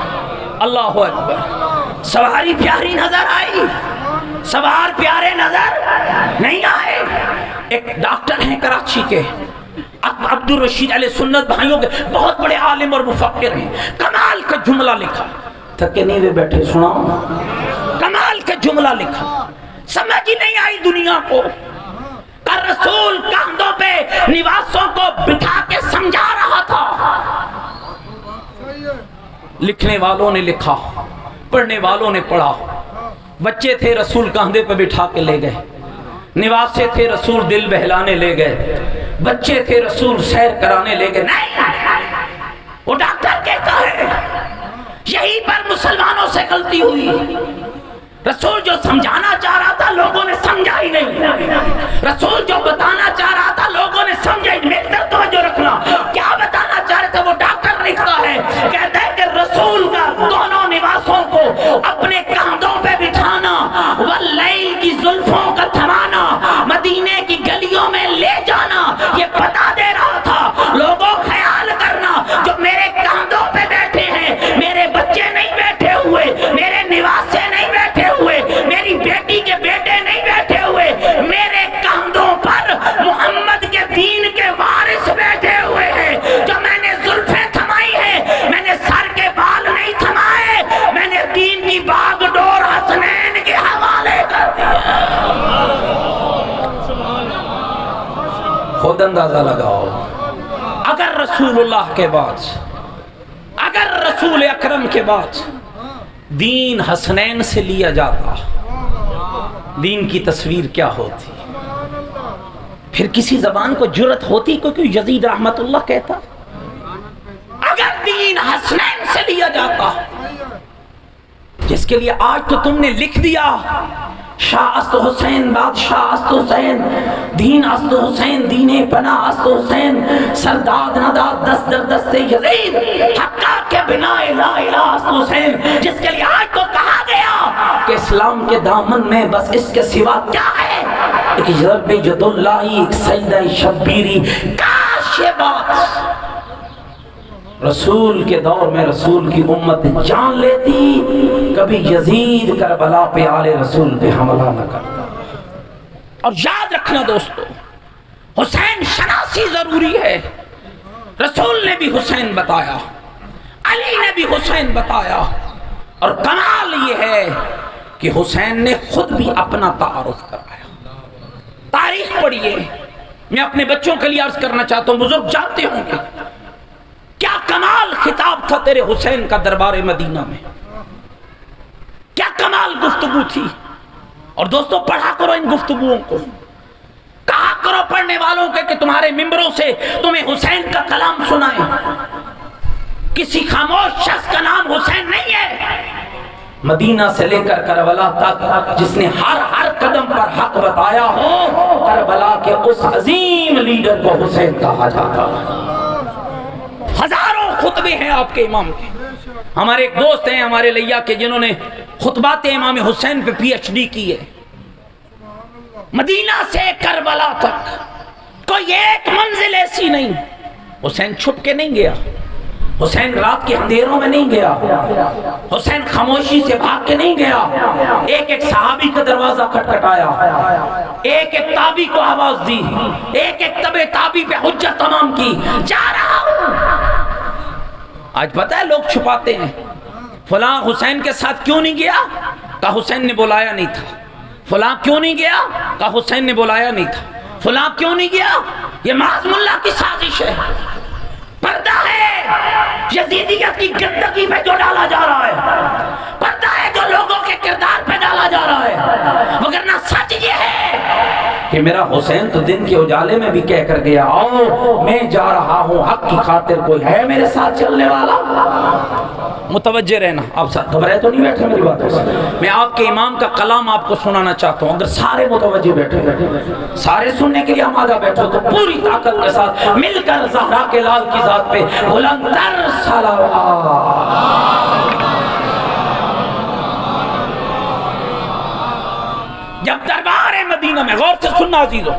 اللہ اکبر، سواری پیاری نظر آئی، سوار پیارے نظر نہیں آئے۔ ایک ڈاکٹر ہیں کراچی کے، عبد الرشید علیہ سنت بھائیوں کے بہت بڑے عالم اور مفکر ہیں، کمال کا جملہ لکھا، تھکے نہیں ہوئے بیٹھے سناؤ، کمال کا جملہ لکھا، سمجھ ہی نہیں آئی دنیا کو، کہ رسول کاندھوں پہ نواسوں کو بٹھا کے سمجھا رہا تھا۔ لکھنے والوں نے لکھا، پڑھنے والوں نے پڑھا، بچے تھے رسول کاندھے پہ بٹھا کے لے گئے، نواسے تھے رسول دل بہلانے لے گئے، بچے تھے رسول سیر کرانے لے گئے۔ نہیں، وہ ڈاکٹر کہتا ہے یہی پر مسلمانوں سے غلطی ہوئی، رسول جو سمجھانا چاہ رہا تھا لوگوں نے سمجھا ہی نہیں، رسول جو بتانا چاہ رہا تھا لوگوں نے سمجھا ہی نہیں۔ میری طرف توجہ رکھنا، کیا بتانا چاہ رہے تھے؟ وہ ڈاکٹر لکھتا ہے، کہتا ہے کہ رسول کا دونوں نواسوں کو اپنے کاندھوں پہ بٹھانا، واللیل کی زلفوں کا تھمانا، مدینے کی گلیوں میں لے جانا، یہ بتا دے رہا تھا لوگوں خیال کرنا جو میرے کاندھوں پہ بیٹھے ہیں، میرے بچے نہیں بیٹھے ہوئے، میرے نواسے نہیں بیٹھے ہوئے، میری بیٹی کے بیٹے نہیں بیٹھے ہوئے، میرے کاندھوں پر محمد کے دین کے وارث بیٹھے ہوئے ہیں، جو میں نے زلفیں تھمائی ہیں، میں نے سر کے بال نہیں تھمائے، میں نے دین کی باغ ڈور حسنین کے حوالے کر دیا۔ خود اندازہ لگاؤ، اگر رسول اللہ کے بعد، اگر رسول اکرم کے بعد دین حسنین سے لیا جاتا، دین کی تصویر کیا ہوتی؟ پھر کسی زبان کو جرت ہوتی کوئی یزید رحمت اللہ کہتا؟ اگر دین حسنین سے لیا جاتا، جس کے لیے آج تو تم نے لکھ دیا شاہ است حسین، بادشاہ است حسین، دین است حسین، دین پناہ است حسین، سرداد نداد دست در دست یزید، حقا کے بنا لا الہ است حسین، جس کے لیے آج تو کہا گیا کہ اسلام کے دامن میں بس اس کے سوا کیا ہے؟ ایک ضرب ید اللہ، ایک سجدہ شبیری، کاش یہ بات رسول کے دور میں رسول کی امت جان لیتی، کبھی یزید کربلا پہ آل رسول پہ حملہ نہ کرتا۔ اور یاد رکھنا دوستو، حسین شناسی ضروری ہے، رسول نے بھی حسین بتایا، علی نے بھی حسین بتایا، اور کمال یہ ہے کہ حسین نے خود بھی اپنا تعارف کرایا۔ تاریخ پڑھیے، میں اپنے بچوں کے لیے عرض کرنا چاہتا ہوں، بزرگ جانتے ہوں گے کیا کمال خطاب تھا تیرے حسین کا دربار مدینہ میں، کیا کمال گفتگو تھی۔ اور دوستو پڑھا کرو ان گفتگوؤں کو، کہا کرو پڑھنے والوں کے کہ تمہارے ممبروں سے تمہیں حسین کا کلام سنائیں۔ کسی خاموش شخص کا نام حسین نہیں ہے، مدینہ سے لے کر کربلا تک جس نے ہر قدم پر حق بتایا ہو، کربلا کے اس عظیم لیڈر کو حسین کہا جاتا ہے۔ ہزاروں خطبے ہیں آپ کے امام کے، ہمارے ایک دوست ہیں ہمارے لیا کے جنہوں نے خطبات امام حسین پہ پی ایچ ڈی کی ہے۔ مدینہ سے کربلا تک کوئی ایک منزل ایسی نہیں، حسین چھپ کے نہیں گیا، حسین رات کے اندھیروں میں نہیں گیا، حسین خاموشی سے بھاگ کے نہیں گیا، ایک ایک صحابی کا دروازہ کھٹکھٹایا، ایک ایک تابعی کو آواز دی، ایک ایک تبع تابعی پہ حجت تمام کی، جا رہا ہوں۔ آج پتہ ہے لوگ چھپاتے ہیں، فلاں حسین کے ساتھ کیوں نہیں گیا؟ کہا حسین نے بلایا نہیں تھا۔ فلاں کیوں نہیں گیا؟ کہا حسین نے بلایا نہیں تھا۔ فلاں کیوں نہیں گیا؟ یہ معظم اللہ کی سازش ہے، پردہ ہے یزیدیت کی گندگی پہ جو ڈالا جا رہا ہے، پردہ ہے جو لوگوں کے کردار پہ ڈالا جا رہا ہے، وگرنہ سچ یہ ہے کہ میرا حسین تو دن کے اجالے میں بھی کہہ کر گیا، آؤ میں جا رہا ہوں حق کی خاطر، کوئی ہے میرے ساتھ چلنے والا؟ متوجہ رہنا، آپ گھبرائے تو نہیں بیٹھے میری باتوں سے؟ میں آپ کے امام کا کلام آپ کو سنانا چاہتا ہوں، اگر سارے متوجہ بیٹھے، سارے سننے کے لیے آمادہ بیٹھو تو پوری طاقت کے ساتھ مل کر زہرا کے لال کی ذات پہ بلند تر صلوات۔ جب دربار مدینہ میں، غور سے سننا عزیزو،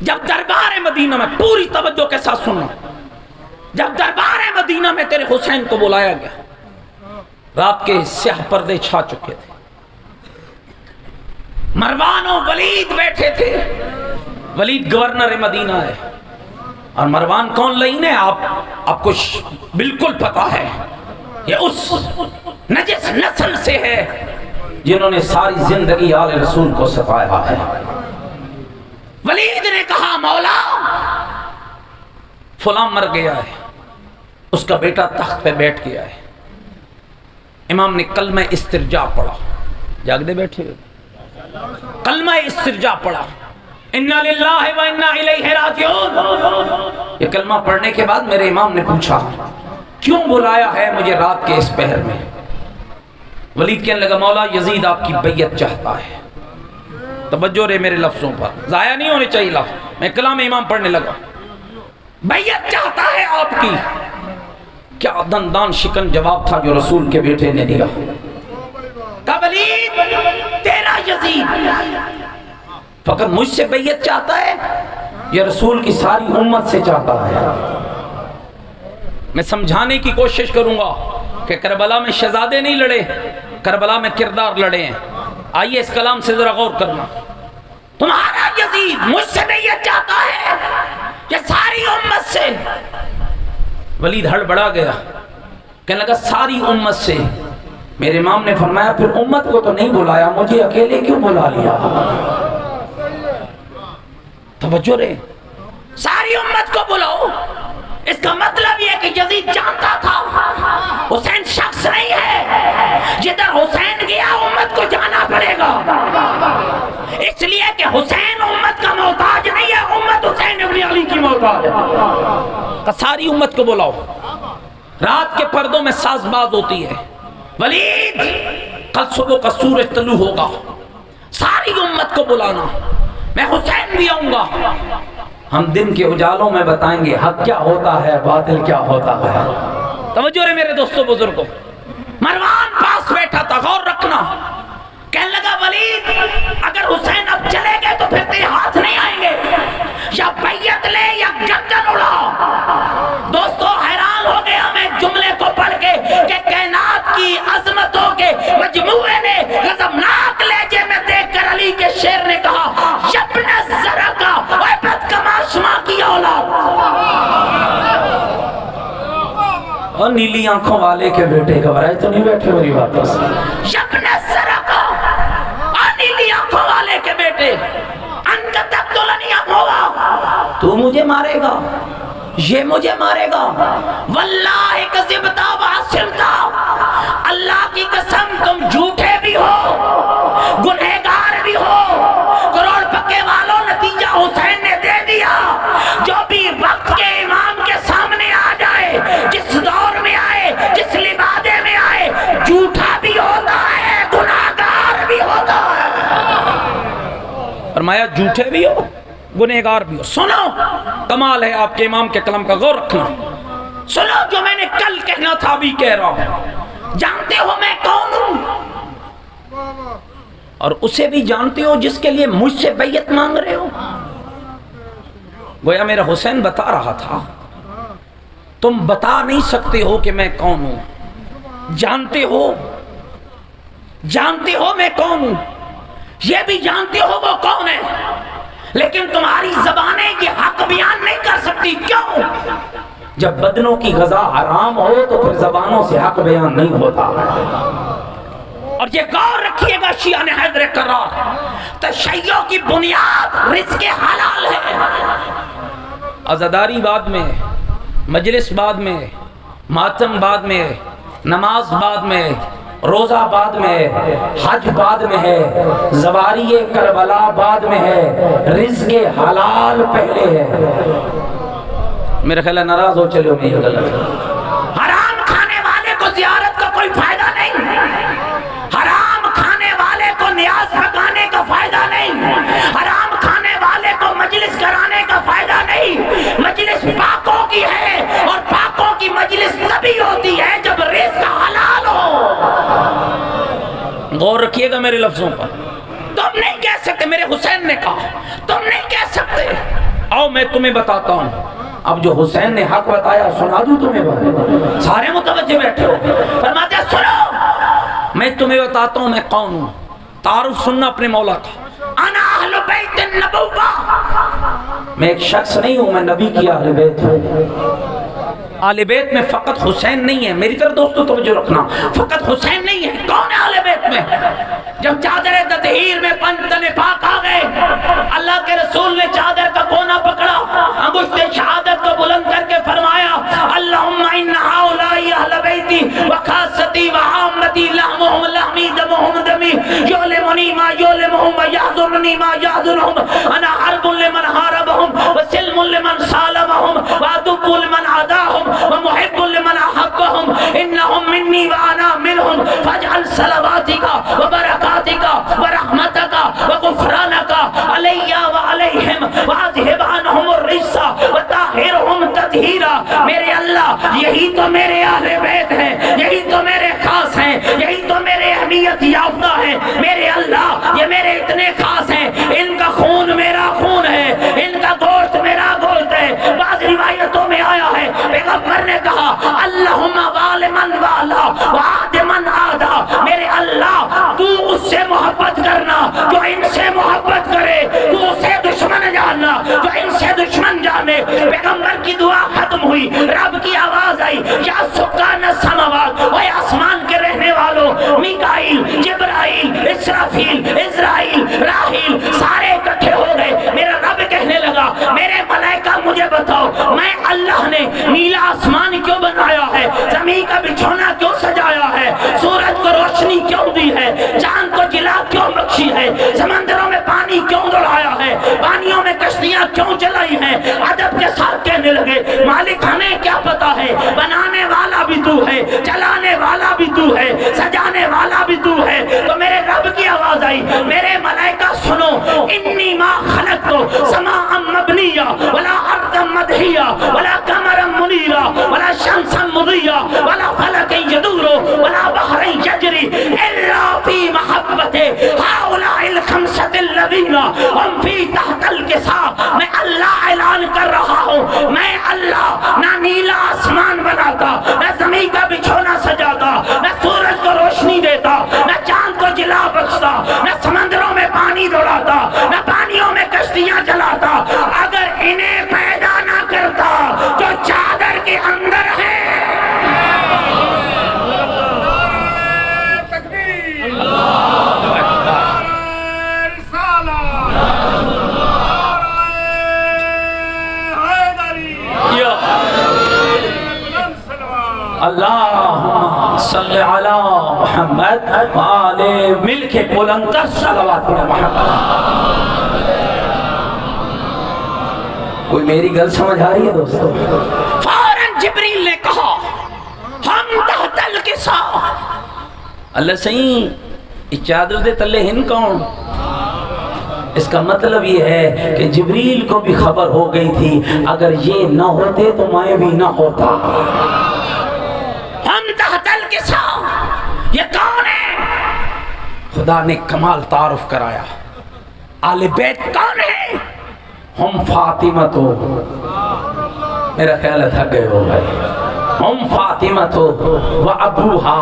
جب دربار مدینہ میں پوری توجہ کے ساتھ سننا، جب دربار مدینہ میں تیرے حسین کو بلایا گیا، رات کے سیاہ پردے چھا چکے تھے، مروان و ولید بیٹھے تھے، ولید گورنر مدینہ ہے، اور مروان کون لعین ہے؟ آپ کو بالکل پتا ہے، یہ اس نجس نسل سے ہے جنہوں نے ساری زندگی آل رسول کو ستایا ہے۔ ولید نے کہا مولا فلاں مر گیا ہے، اس کا بیٹا تخت پہ بیٹھ گیا ہے۔ امام نے کلمہ استرجاع پڑھا، جاگ دے بیٹھے کلمہ استرجاع پڑھا، اِنَّا لِلَّهِ وَإِنَّا إِلَيْهِ رَاجِعُونَ۔ یہ کلمہ پڑھنے کے بعد میرے امام نے پوچھا کیوں بلایا ہے مجھے رات کے اس پہر میں؟ ولید کہنے لگا مولا یزید آپ کی بیعت چاہتا ہے۔ توجہ رہے میرے لفظوں پر، ضائع نہیں ہونے چاہیے لفظ، میں کلام امام پڑھنے لگا، بیعت چاہتا ہے آپ کی۔ کیا دندان شکن جواب تھا جو رسول کے بیٹے نے دیا، کہ ولید تیرا یزید فقط مجھ سے بیعت چاہتا ہے یا رسول کی ساری امت سے چاہتا ہے؟ میں سمجھانے کی کوشش کروں گا کہ کربلا میں شہزادے نہیں لڑے، کربلا میں کردار لڑے ہیں۔ آئیے اس کلام سے ذرا غور کرنا، تمہارا یزید مجھ سے بیعت چاہتا ہے یا ساری امت سے؟ ولید ہڑبڑا گیا، کہنے لگا ساری امت سے۔ میرے امام نے فرمایا پھر امت کو تو نہیں بلایا، مجھے اکیلے کیوں بلا لیا؟ توجہ رہے، ساری امت کو بلاؤ، اس کا مطلب یہ کہ یزید جانتا تھا حسین شخص نہیں ہے، جدھر حسین گیا امت کو جانا پڑے گا، اس لیے کہ حسین امت کا محتاج نہیں ہے، امت حسین ابن علی کی محتاج ہے۔ تو ساری امت کو بلاؤ، رات کے پردوں میں ساز باز ہوتی ہے، ولید کل صبح کا سورج طلوع ہوگا، ساری امت کو بلانا، میں حسین بھی آؤں گا، ہم دن کے اجالوں میں بتائیں گے حق کیا ہوتا ہے باطل کیا ہوتا ہے۔ توجہ رہے میرے دوستو بزرگوں، مروان پاس بیٹھا تھا، غور رکھنا، کہنے لگا ولید اگر حسین اب چلے گئے تو پھر تیرے ہاتھ نہیں آئیں گے، یا بیعت لے یا گردن اڑا۔ دوستو حیران ہو گیا میں جملے کو پڑھ کے کہ کائنات کی عظمتوں کے مجموعے نے غضبناک لہجے میں دیکھ کر علی کے شیر نے کہا یبن الزرقا، اے بدکماشما کی اولاد، اور نیلی آنکھوں والے کے بیٹے، گھبرائے تو نہیں بیٹھے میری باتوں سے؟ یبن الزرقا، اور نیلی آنکھوں والے کے بیٹے، انت تقتلنی ام ہوا، تو مجھے مارے گا، یہ مجھے مارے گا، واللہ کذبتا وعصمتا، اللہ کی قسم تم جھوٹے بھی ہو گنہگار بھی ہو، کروڑ پکے والوں نتیجہ حسین نے دے دیا۔ جو بھی وقت کے امام کے سامنے آ جائے، جس دور میں آئے، جس لبادے میں آئے، جھوٹا بھی ہوتا ہے گنہگار بھی ہوتا ہے۔ فرمایا جھوٹے بھی ہو گنہگار بھی ہو۔ سنو کمال ہے آپ کے امام کے کلام کا، غور رکھنا، سنو جو میں نے کل کہنا تھا ابھی کہہ رہا ہوں۔ جانتے ہو میں کون ہوں، اور اسے بھی جانتے ہو جس کے لیے مجھ سے بیعت مانگ رہے ہو۔ گویا میرا حسین بتا رہا تھا تم بتا نہیں سکتے ہو کہ میں کون ہوں، جانتے ہو میں کون ہوں، یہ بھی جانتے ہو وہ کون ہے، لیکن تمہاری زبانیں یہ حق بیان نہیں کر سکتی۔ کیوں؟ جب بدنوں کی غذا حرام ہو تو پھر زبانوں سے حق بیان نہیں ہوتا۔ اور یہ غور رکھیے گا شیعہ حیدر کرار، تشیع کی بنیاد رزق حلال عزاداری بعد میں ہے، مجلس بعد میں ہے، ماتم بعد میں ہے، نماز بعد میں ہے، روزہ بعد میں ہے، حج بعد میں ہے، زواری کربلا بعد میں ہے، رزق حلال پہلے ہے۔ میرے خیال ہے ناراض ہو چلے ہو نہیں غلط۔ حرام کھانے والے کو زیارت کا کوئی فائدہ نہیں، حرام کھانے والے کو نیاز پکانے کا فائدہ نہیں، حرام کھانے والے کو مجلس کرانے کا فائدہ نہیں۔ مجلس پاکوں کی ہے، اور پاکوں کی مجلس تبھی ہوتی ہے جب رزق حلال ہو۔ غور رکھیے گا میرے لفظوں پر۔ تم نہیں کہہ سکتے، میرے حسین نے کہا، تم نہیں کہہ سکتے۔ آؤ میں تمہیں بتاتا ہوں، اب جو حسین نے حق بتایا سنا دوں تمہیں بات۔ سارے متوجہ بیٹھے ہو، فرماتے ہیں سنو، میں تمہیں بتاتا ہوں میں کون ہوں۔ تعارف سننا اپنے مولا کا۔ انا اہل بیت النبوہ، میں ایک شخص نہیں ہوں، میں نبی کی اہل بیت ہوں۔ اہل بیت میں فقط حسین نہیں ہے، میری طرف دوستو توجہ رکھنا، فقط حسین نہیں ہے۔ کون ہے اہل بیت میں؟ جب چادر تطہیر میں تن پاک آ گئے، اللہ کے رسول نے چادر کا کونا پکڑا، انگشت شہادت کو بلند کر کے فرمایا اللہم ان ہؤلاء اہل بیتی وخاصتی وعامتی لحمہم لحمی دمہم دمی یعلمنی ما یعلمہم ویحضرنی ما یحضرہم انا حرب لمن حاربہم وسلم لمن سالمہم وعدب لمن عداہم ومحب لمن احبہم انہم منی وانا منہم فاجعل صلواتک وبرکاتک ورحمتک وغفرانک علی وعلیہم واذہب عنہم الرجس وطہرہم تطہیرا۔ میرے اللہ یہی تو میرے اہل بیت ہیں، یہی تو میرے خاص ہیں، یہی تو میرے اہمیت یافتہ ہیں۔ میرے اللہ یہ میرے اتنے خاص ہیں، ان کا خون میرا خون ہے، ان کا گوشت میرا گوشت ہے۔ بعض روایتوں میں آیا ہے پیغمبر نے کہا اللہم وال من والا وعاد من عادا، میرے اللہ تو اس سے محبت کرنا جو ان سے محبت کرے، تو اسے دشمن جاننا جو ان سے دشمن جانے۔ پیغمبر کی دعا ختم ہوئی، رب کی آواز آئی یا سکان السماوات، اے آسمان کے رہنے والوں، میکائیل، جبرائیل، اسرافیل، اسرائیل، راحیل سارے اکٹھے ہو گئے۔ میرا رب کہنے لگا میرے ملائکہ مجھے بتاؤ میں اللہ نے نیلا آسمان کیوں بنایا ہے، زمین کا بچھونا کیوں سجایا ہے، سورج کو روشنی کیوں دی ہے، چاند کو جلا کیوں بخشی ہے، سمندروں میں پانی کیوں دوڑایا ہے، پانیوں میں کشتیاں کیوں چلائی ہیں۔ ادب کے ساتھ کہنے لگے مالک ہمیں کیا پتا ہے، بنانے والا بھی تو ہے، چلانے والا بھی تو ہے، سجانے والا بھی تو ہے۔ تو میرے رب کی آواز آئی میرے ملائکہ سنو انی ما خلقت سماء مبنیہ ولا ارض مدحیہ ولا قمرا منیرا ولا شمسا مضیہ ولا فلک یدور ولا بحر یجری الا فی محبت ہؤلاء الخمسۃ الذین هم فی تحت الکساء۔ میں اللہ اعلان کر رہا ہوں میں اللہ نہ نیلا آسمان بناتا، نہ زمین کا بچھونا سجاتا، نہ سورج کو روشنی دیتا، نہ چاند کو جلا بخشتا، نہ سمندروں میں پانی دوڑاتا، نہ پانیوں میں کشتیاں چلاتا اگر انہیں پیدا نہ کرتا جو چادر کے اندر ہے۔ اللہم صلی علی محمد وآل مل کے بلندر صلوات محمد۔ کوئی میری گل سمجھ آ رہی ہے دوستو؟ فوراً جبریل نے کہا ہم تحت الکساء، اللہ سہی اس چادر دے تلے ہن کون؟ اس کا مطلب یہ ہے کہ جبریل کو بھی خبر ہو گئی تھی اگر یہ نہ ہوتے تو میں بھی نہ ہوتا۔ ہم تحت الکساء، یہ کون ہے؟ خدا نے کمال تعارف کرایا۔ آل بیت کون ہے؟ ہم فاطمہ تو، میرا خیال ہے تھک گئے ہو بھائی، ہم فاطمہ تو و ابوہا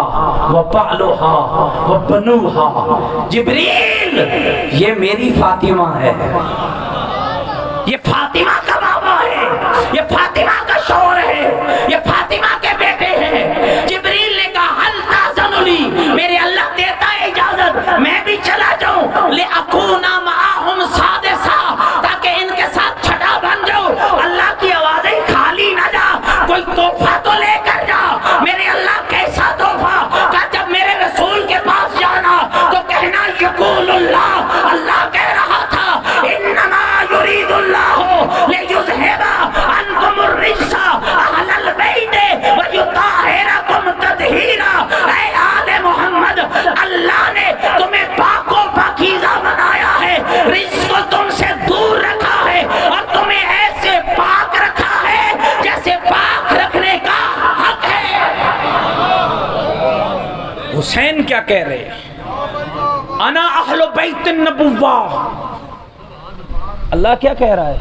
و بالوہا و بنوہا۔ جبریل یہ میری فاطمہ ہے، یہ فاطمہ کا بابا ہے، یہ فاطمہ کا شوہر ہے، یہ فاطمہ کے بیٹے ہیں۔ جبریل نے کہا حل تاذن لی، میرے اللہ دیتا ہے اجازت میں بھی چلا جاؤں، لِأَكُونَ مَعَهُمْ سَادِسًا، تاکہ ان کے ساتھ چھٹا بن جاؤں۔ اللہ کی آواز کیا کہہ رہے انا اہل بیت النبوہ، اللہ کیا کہہ رہا ہے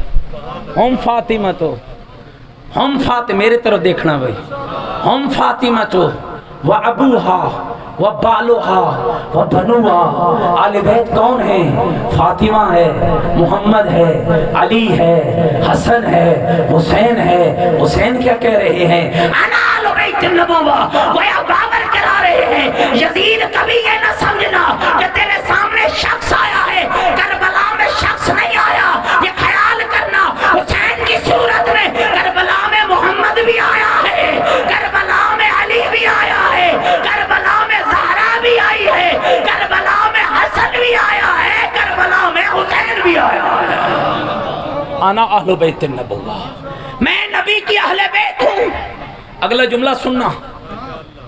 ہم فاطمہ تو ہم فاطمہ، میرے طرف دیکھنا بھائی، ہم فاطمہ تو و ابوہا و بالوہا و بنوہا، آل بیت کون ہیں؟ فاطمہ ہے، محمد ہے، علی ہے، حسن ہے، حسین ہے۔ حسین کیا کہہ رہے ہیں؟ انا آل بیت النبوہ، گویا باور کرا رہے ہیں یزید کبھی یہ نہ سمجھنا کہ تیرے سامنے شخص آیا ہے، کربلا میں شخص نہیں آیا، یہ خیال کرنا حسین کی صورت میں کربلا میں محمد بھی آیا ہے، کربلا میں علی بھی آیا ہے، کربلا میں زہرا بھی آئی ہے، کربلا میں حسن بھی آیا ہے، کربلا میں حسین بھی آیا ہے۔ انا اہل بیت النبوہ، میں نبی کی اہل بیت ہوں۔ اگلا جملہ سننا،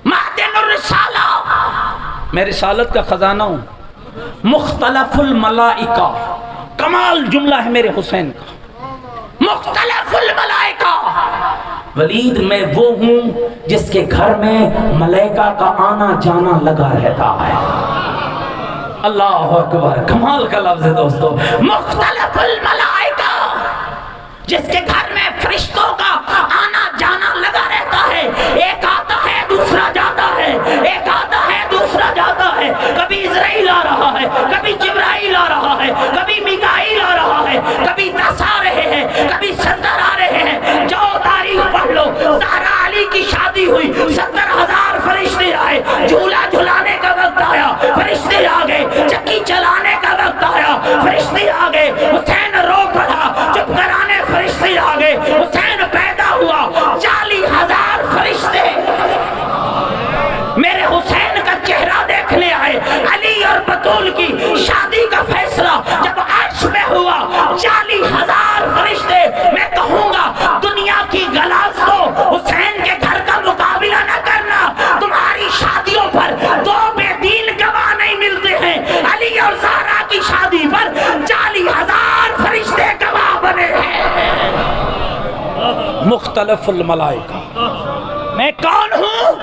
معدن الرسالہ، میں رسالت کا خزانہ ہوں، مختلف الملائکہ، کمال جملہ ہے میرے حسین کا، مختلف الملائکہ، ولید میں وہ ہوں جس کے گھر میں ملائکہ کا آنا جانا لگا رہتا ہے۔ اللہ اکبر، کمال کا لفظ ہے دوستو، مختلف الملائکہ، جس کے گھر میں فرشتوں کا آنا جانا لگا رہتا ہے، ایک آتا ہے دوسرا جاتا ہے، ایک آتا ہے دوسرا جاتا ہے، کبھی اسرائیل آ رہا ہے، کبھی جبرائیل آ رہا ہے، کبھی میکائیل آ رہا ہے، کبھی 10 آ رہے ہیں، کبھی 70 آ رہے ہیں۔ جاؤ تاریخ پڑھ لو، زہرا علی کی شادی ہوئی، 70,000 فرشتے آئے، جھولا جھلانے کا وقت آیا فرشتے آ گئے، چکی چلانے کا وقت آیا فرشتے آ گئے، حسین رو پڑا چپ کرانے فرشتے آ گئے، حسین پیدا ہوا، 40,000 فرشتے میرے حسین کا چہرہ دیکھنے آئے۔ علی اور بطول کی شادی کا فیصلہ جب عرش میں ہوا، 40,000 فرشتے، میں کہوں گا دنیا کی غلاظ کو حسین کے گھر کا مقابلہ نہ کرنا۔ تمہاری شادیوں پر 2 بے دین گواہ نہیں ملتے ہیں، علی اور زہرا کی شادی پر 40,000 فرشتے گواہ بنے ہیں۔ مختلف الملائکہ، میں کون ہوں؟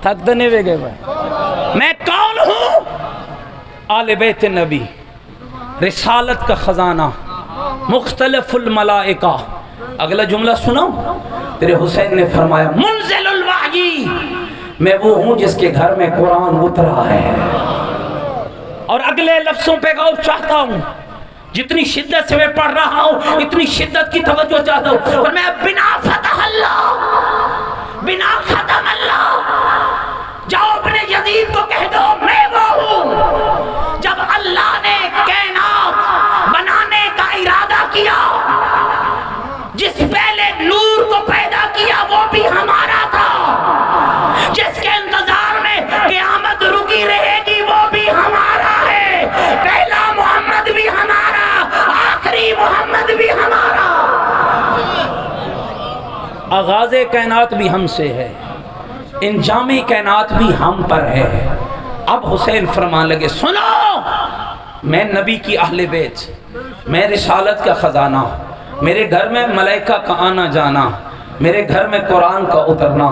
تھک دنے وے گئے بھائی، میں کون ہوں؟ آل بیت نبی، رسالت کا خزانہ، مختلف الملائکہ۔ اگلا جملہ سنو، تیرے حسین نے فرمایا منزل الوحی، میں وہ ہوں جس کے گھر میں قرآن اترا ہے۔ اور اگلے لفظوں پہ غور چاہتا ہوں، جتنی شدت سے میں پڑھ رہا ہوں اتنی شدت کی توجہ چاہتا ہوں، اور میں بنا فتح اللہ، بنا ختم اللہ، جاؤ اپنے یزید کو کہہ دو میں وہ ہوں۔ جب اللہ نے کائنات بنانے کا ارادہ کیا، جس پہلے نور کو پیدا کیا وہ بھی ہمارا تھا، جس کے انتظار میں قیامت رکی رہے گی وہ بھی ہمارا ہے، پہلا محمد بھی ہمارا، آخری محمد بھی ہمارا، آغاز کائنات بھی ہم سے ہے، انجام کائنات بھی ہم پر ہے۔ اب حسین فرمان لگے سنو، میں نبی کی اہل بیت، میں رسالت کا خزانہ، میرے گھر میں ملائکہ کا آنا جانا، میرے گھر میں قرآن کا اترنا،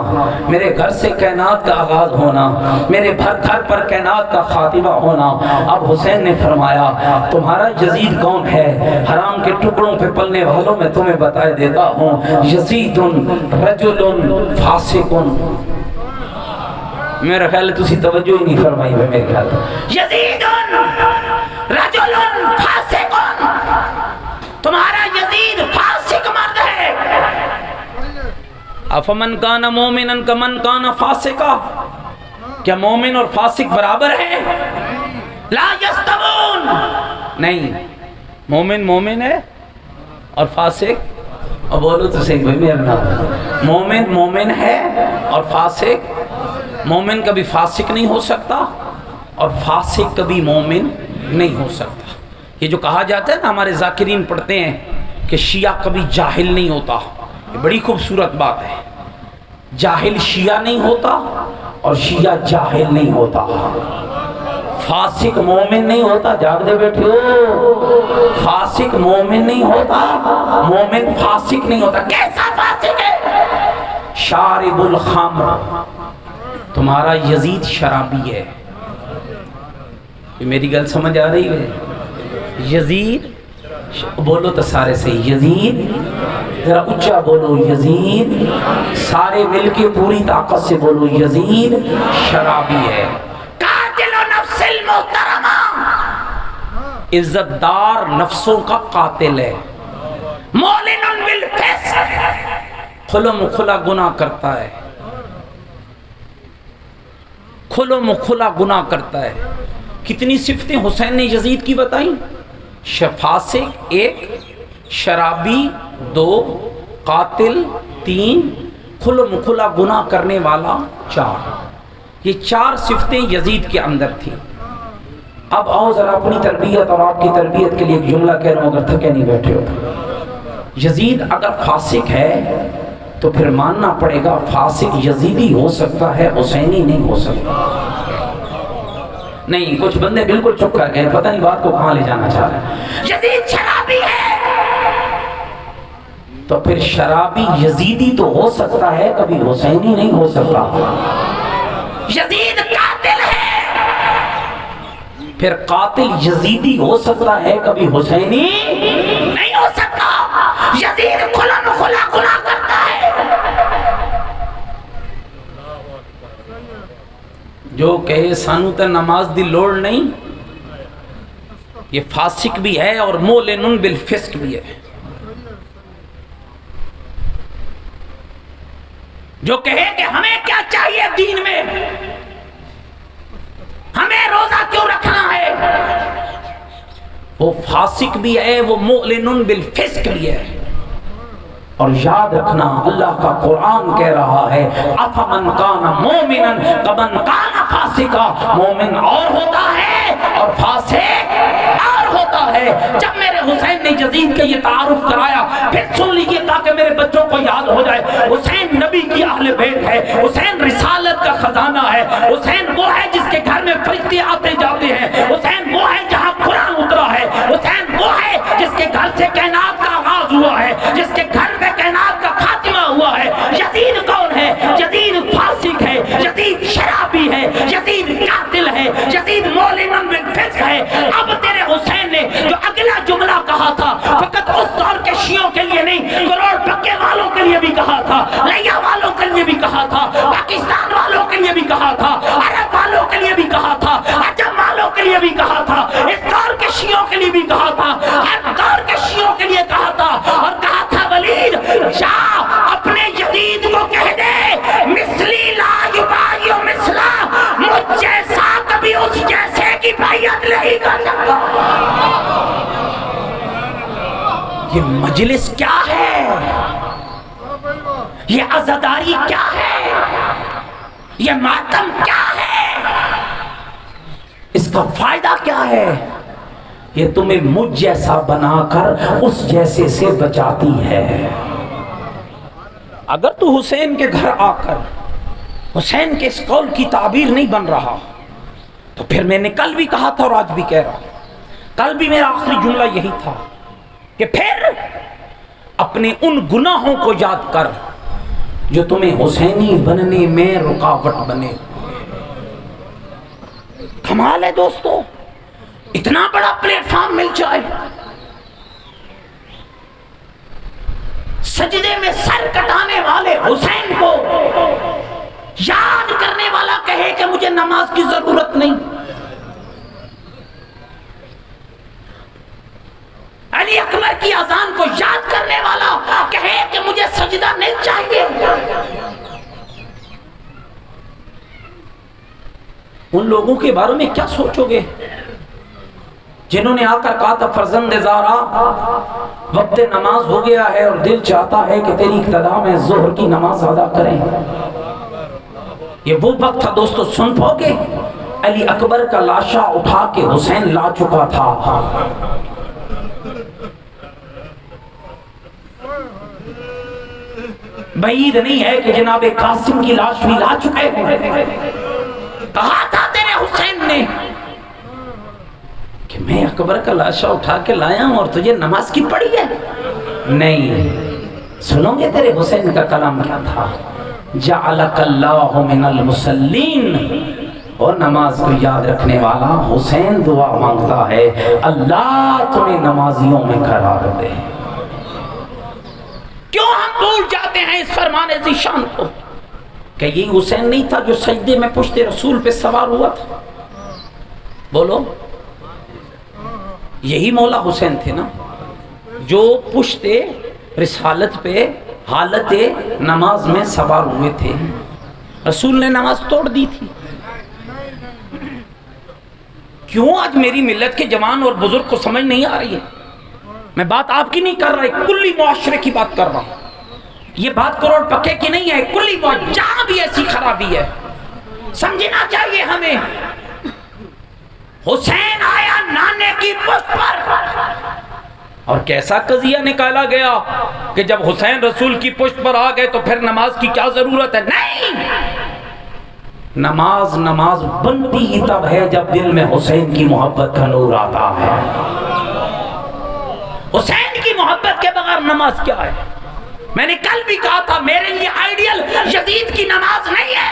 میرے گھر سے کائنات کا آغاز ہونا، میرے گھر پر کائنات کا خاتمہ ہونا۔ اب حسین نے فرمایا تمہارا یزید کون ہے؟ حرام کے ٹکڑوں پہ پلنے والوں میں تمہیں بتائے دیتا ہوں، یزید رجل فاسق۔ میرا خیال ہے تسی توجہ ہی نہیں فرمائی ہے، میرے خیال یزید رجل فاسق، تمہارا یزید فاسق مرد ہے۔ افمن کان مومنا کمن کان فاسقا، کیا مومن اور فاسق برابر ہیں؟ لا یستوون، نہیں، مومن مومن ہے اور فاسق، اور بولو تو صحیح بھائی میرا نام، مومن مومن ہے اور فاسق، مومن کبھی فاسق نہیں ہو سکتا اور فاسق کبھی مومن نہیں ہو سکتا۔ یہ جو کہا جاتا ہے نا، ہمارے ذاکرین پڑھتے ہیں کہ شیعہ کبھی جاہل نہیں ہوتا، یہ بڑی خوبصورت بات ہے، جاہل شیعہ نہیں ہوتا اور شیعہ جاہل نہیں ہوتا، فاسق مومن نہیں ہوتا، جاگ دے بیٹھے ہو، فاسق مومن نہیں ہوتا، مومن فاسق نہیں ہوتا۔ کیسا فاسق ہے؟ شارب الخمر، تمہارا یزید شرابی ہے، میری گل سمجھ آ رہی ہے؟ یزید، بولو تو سارے سے یزید، ذرا اچھا بولو یزید، سارے مل کے پوری طاقت سے بولو یزید شرابی ہے، قاتل نفس المحترمہ، عزت دار نفسوں کا قاتل ہے، مولن بالفسق، کھلم کھلا گناہ کرتا ہے، کھلم کھلا گناہ کرتا ہے۔ کتنی صفتیں حسین نے یزید کی بتائیں؟ فاسق 1، شرابی 2، قاتل 3، کھلم کھلا گناہ کرنے والا 4۔ یہ 4 صفتیں یزید کے اندر تھیں۔ اب آؤ ذرا اپنی تربیت اور آپ کی تربیت کے لیے ایک جملہ کہہ رہا ہوں، اگر تھکے نہیں بیٹھے ہو۔ یزید اگر فاسق ہے تو پھر ماننا پڑے گا فاسق یزیدی ہو سکتا ہے، حسینی نہیں ہو سکتا۔ نہیں، کچھ بندے بالکل چپ کر گئے، پتہ نہیں بات کو کہاں لے جانا چاہ رہے ہیں۔ یزید شرابی ہے تو پھر شرابی یزیدی تو ہو سکتا ہے، کبھی حسینی نہیں ہو سکتا۔ یزید قاتل ہے پھر قاتل یزیدی ہو سکتا ہے، کبھی حسینی نہیں ہو سکتا۔ یزید کھلم کھلا گناہ کرتا ہے۔ جو کہے سانو تے نماز دی لوڑ نہیں، یہ فاسق بھی ہے اور مولن بالفسق بھی ہے۔ جو کہے کہ ہمیں کیا چاہیے دین میں، ہمیں روزہ کیوں رکھنا ہے، وہ فاسق بھی ہے، وہ مولن بالفسق بھی ہے۔ اور یاد رکھنا اللہ کا قرآن کہہ رہا ہے افمن کان مومنا کمن کان فاسقا، مومن اور ہوتا ہے اور فاسق اور ہوتا ہے۔ جب میرے حسین نے یزید کے یہ تعارف کرایا، پھر سن لیجئے تاکہ میرے بچوں کو یاد ہو جائے، حسین نبی کی اہل بیت ہے، حسین رسالت کا خزانہ ہے، حسین وہ ہے جس کے گھر میں فرشتے آتے جاتے ہیں، حسین وہ ہے جہاں قرآن اترا ہے، حسین وہ ہے جس کے گھر سے کائنات کا آغاز ہوا ہے، جس کے گھر پہ کائنات کا خاتمہ ہوا ہے۔ یزید کون ہے؟ یزید فاسق ہے، یزید شرابی ہے، یزید قاتل ہے، یزید مولن بالفسق ہے۔ اب تیرے حسین نے جو اگلا جملہ کہا تھا، فقط اس دور کے شیعوں کے لیے نہیں، کروڑ پکے والوں کے لیے بھی کہا تھا، لیا والوں کے لیے بھی کہا تھا، پاکستان والوں کے لیے بھی کہا تھا، عرب والوں کے لیے بھی کہا تھا، عجم والوں کے لیے بھی کہا تھا، اس دور کے شیعوں کے لیے بھی کہا تھا، ہر دور کے شیعوں کے لیے کہا تھا، اور کہا تھا ولید جا اپنے یزید کو کہہ دے مثلی لا یبایع مثلا، مجھ جیسا کبھی اس جیسے کی بیعت نہیں کر سکتا۔ یہ مجلس کیا ہے؟ یہ عزاداری کیا ہے؟ یہ ماتم کیا ہے؟ اس کا فائدہ کیا ہے؟ یہ تمہیں مجھ جیسا بنا کر اس جیسے سے بچاتی ہے۔ اگر تو حسین کے گھر آ کر حسین کے اس قول کی تعبیر نہیں بن رہا تو پھر میں نے کل بھی کہا تھا اور آج بھی کہہ رہا ہوں، کل بھی میرا آخری جملہ یہی تھا کہ پھر اپنے ان گناہوں کو یاد کر جو تمہیں حسینی بننے میں رکاوٹ بنے۔ کمال ہے دوستو، اتنا بڑا پلیٹ فارم مل جائے، سجدے میں سر کٹانے والے حسین کو یاد کرنے والا کہے کہ مجھے نماز کی ضرورت نہیں، علی اکبر کی اذان کو یاد کرنے والا کہے کہ مجھے سجدہ نہیں چاہیے۔ ان لوگوں کے بارے میں کیا سوچو گے جنہوں نے آ کر کہا تھا فرزند زارا وقت نماز ہو گیا ہے اور دل چاہتا ہے کہ تیری اقتداء میں ظہر کی نماز ادا کریں۔ یہ وہ وقت تھا دوستو، سن پاؤ گے علی اکبر کا لاشا اٹھا کے حسین لا چکا تھا۔ بعید نہیں ہے کہ جناب قاسم کی لاش بھی لا چکے ہیں۔ کہا تھا تیرے حسین نے کہ میں اکبر کا لاشا اٹھا کے لایا ہوں اور تجھے نماز کی پڑھی ہے؟ نہیں، سنو گے تیرے حسین کا کلام کیا تھا؟ جعلک اللہ من المصلین اور نماز کو یاد رکھنے والا حسین دعا مانگتا ہے اللہ تمہیں نمازیوں میں قرار دے۔ کیوں ہم بھول جاتے ہیں اس فرمان ذیشان کو کہ یہ حسین نہیں تھا جو سجدے میں پشت رسول پہ سوار ہوا تھا؟ بولو، یہی مولا حسین تھے نا جو پشت رسالت پہ حالت نماز میں سوار ہوئے تھے۔ رسول نے نماز توڑ دی تھی۔ کیوں آج میری ملت کے جوان اور بزرگ کو سمجھ نہیں آ رہی ہے؟ میں بات آپ کی نہیں کر رہا، کلی معاشرے کی بات کر رہا ہوں۔ یہ بات کروڑ پکے کی نہیں ہے، کلی معاشرے جہاں بھی ایسی خرابی ہے سمجھنا چاہیے ہمیں۔ حسین آیا نانے کی پشت پر، اور کیسا قضیہ نکالا گیا کہ جب حسین رسول کی پشت پر آ گئے تو پھر نماز کی کیا ضرورت ہے؟ نہیں، نماز بنتی ہی تب ہے جب دل میں حسین کی محبت کا نور آتا ہے۔ حسین کی محبت کے بغیر نماز کیا ہے؟ میں نے کل بھی کہا تھا میرے لیے آئیڈیل یزید کی نماز نہیں ہے،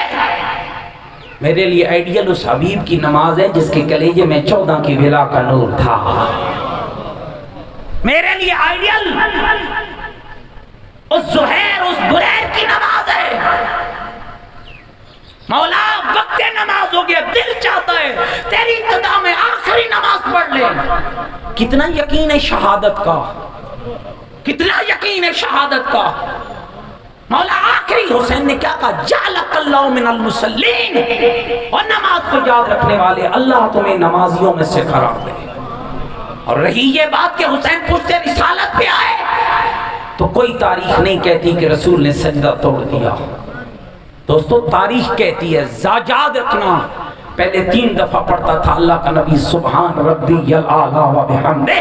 میرے لیے آئیڈیل اس حبیب کی نماز ہے جس کے کلیجے میں 14 کی ولا کا نور تھا۔ میرے لیے آئیڈیل اس زہیر اس بریر کی نماز ہے۔ مولا وقت نماز ہو گیا، دل چاہتا ہے تیری ابتدا میں آخری نماز پڑھ لے۔ کتنا یقین ہے شہادت کا، کتنا یقین ہے شہادت کا۔ مولا آخری حسین نے کیا کہا؟ جعلک اللہ من المصلین، اور نماز کو یاد رکھنے والے اللہ تمہیں نمازیوں میں سے قرار دے۔ اور رہی یہ بات کہ حسین پشت رسالت پہ آئے تو کوئی تاریخ نہیں کہتی کہ رسول نے سجدہ توڑ دیا۔ دوستو تاریخ کہتی ہے، یاد رکھنا، پہلے 3 دفعہ پڑھتا تھا اللہ کا نبی سبحان ربی الاعلی و بحمدہ،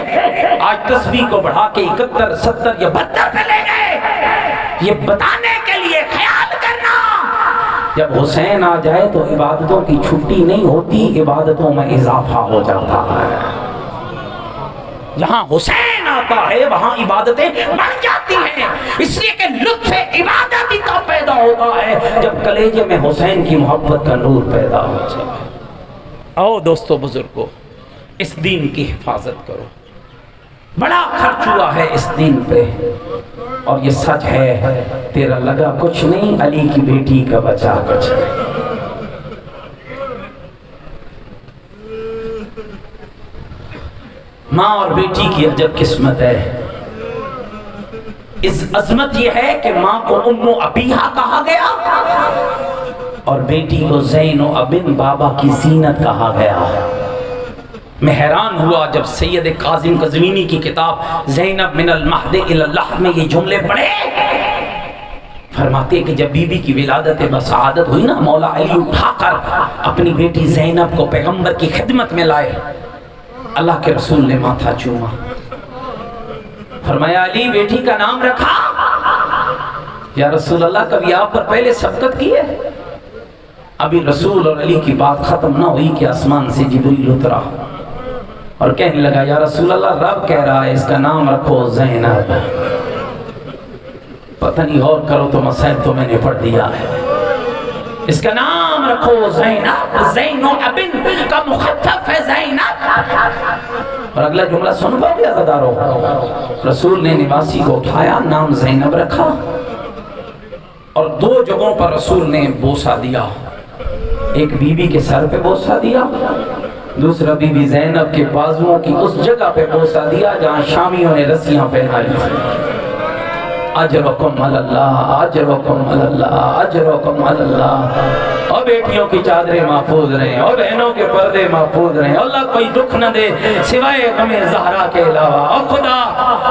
آج تسبیح کو بڑھا کے 71 70 یا 72 پہ لے گئے، یہ بتانے کے لیے خیال کرنا جب حسین آ جائے تو عبادتوں کی چھٹی نہیں ہوتی، عبادتوں میں اضافہ ہو جاتا ہے۔ جہاں حسین آتا ہے وہاں عبادتیں بڑھ جاتی ہیں، اس لیے کہ لطف عبادت ہی تب پیدا ہوتا ہے جب کلیجے میں حسین کی محبت کا نور پیدا ہو جائے۔ آؤ دوستو بزرگو، اس دین کی حفاظت کرو، بڑا خرچ ہوا ہے اس دین پہ، اور یہ سچ ہے تیرا لگا کچھ نہیں، علی کی بیٹی کا بچا کچھ نہیں۔ ماں اور بیٹی کی عجب قسمت ہے۔ اس عظمت یہ ہے کہ ماں کو ام ابیہا کہا گیا اور بیٹی کو زین و ابن بابا کی زینت کہا گیا۔ میں حیران ہوا جب سید کاظم قزوینی کی کتاب زینب من المہد الی اللحد میں یہ جملے پڑھے، فرماتے کہ جب بی بی کی ولادت بسعادت ہوئی نا، مولا علی اٹھا کر اپنی بیٹی زینب کو پیغمبر کی خدمت میں لائے، اللہ کے رسول نے ماتھا چوما، فرمایا علی بیٹی کا نام رکھا؟ یا رسول اللہ کبھی آپ پر پہلے سبقت کی ہے؟ ابھی رسول اور علی کی بات ختم نہ ہوئی کہ آسمان سے جبریل اترا اور کہنے لگا یا رسول اللہ رب کہہ رہا ہے اس کا نام رکھو زینب۔ پتہ نہیں غور کرو تو مسائل تو میں نے پڑھ دیا ہے، اس کا نام رکھو زینب، زین و ابن کا مخفف ہے زینب۔ اور اگلا جملہ سن پاؤ گے عزادارو، رسول نے نواسی کو اٹھایا، نام زینب رکھا، اور 2 جگہوں پر رسول نے بوسہ دیا، ایک بی بی کے سر پہ بوسہ دیا، دوسرا بی بی زینب کے بازوؤں کی اس جگہ پہ بوسہ دیا جہاں شامیوں نے رسیاں پہنائی تھی۔ اجرکم اللہ، اجرکم اللہ، اجرکم اللہ۔ اور بیٹیوں کی چادریں محفوظ رہیں اور بہنوں کے پردے محفوظ رہیں، اللہ کوئی دکھ نہ دے سوائے غم زہرا کے علاوہ۔ اور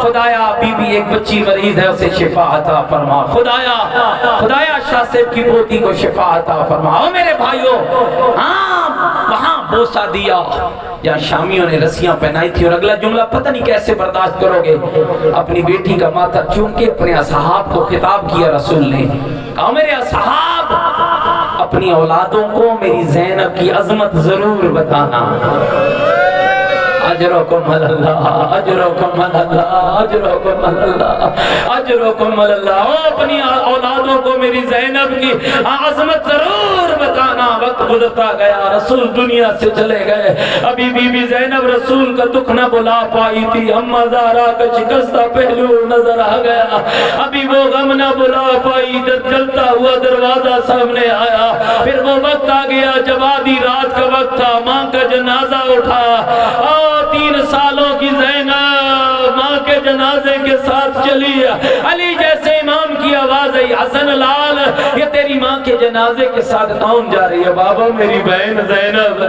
خدایا بی بی ایک بچی مریض ہے اسے شفا عطا فرما، خدایا شاہ صاحب کی پوتی کو شفا عطا فرما۔ اور میرے بھائیوں، ہاں وہاں بوسہ دیا یا شامیوں نے رسیاں پہنائی تھی۔ اور اگلا جملہ پتہ نہیں کیسے برداشت کرو گے، اپنی بیٹی کا ماتھا چوم کے اپنے اصحاب کو خطاب کیا رسول نے، کہا میرے اصحاب اپنی اولادوں کو میری زینب کی عظمت ضرور بتانا۔ اجرکم اللہ، اجرکم اللہ، اجرکم اللہ، اجرکم اللہ۔ اپنی اولادوں کو میری زینب کی عظمت ضرور بتانا۔ وقت گزرتا گیا، رسول دنیا سے چلے گئے۔ ابھی بی بی زینب رسول کا دکھ نہ بلا پائی تھی، اما زہرا کا شکستہ پہلو نظر آ گیا، ابھی وہ غم نہ بلا پائی، جلتا ہوا دروازہ سامنے آیا۔ پھر وہ وقت آ گیا جب آدھی رات کا وقت تھا، ماں کا جنازہ اٹھا، 3 سالوں کی زینب ماں کے جنازے کے ساتھ چلی۔ علی جیسے امام کی آواز آئی، حسن لال یہ تیری ماں کے جنازے کے ساتھ کون جا رہی ہے؟ بابا میری بہن زینب۔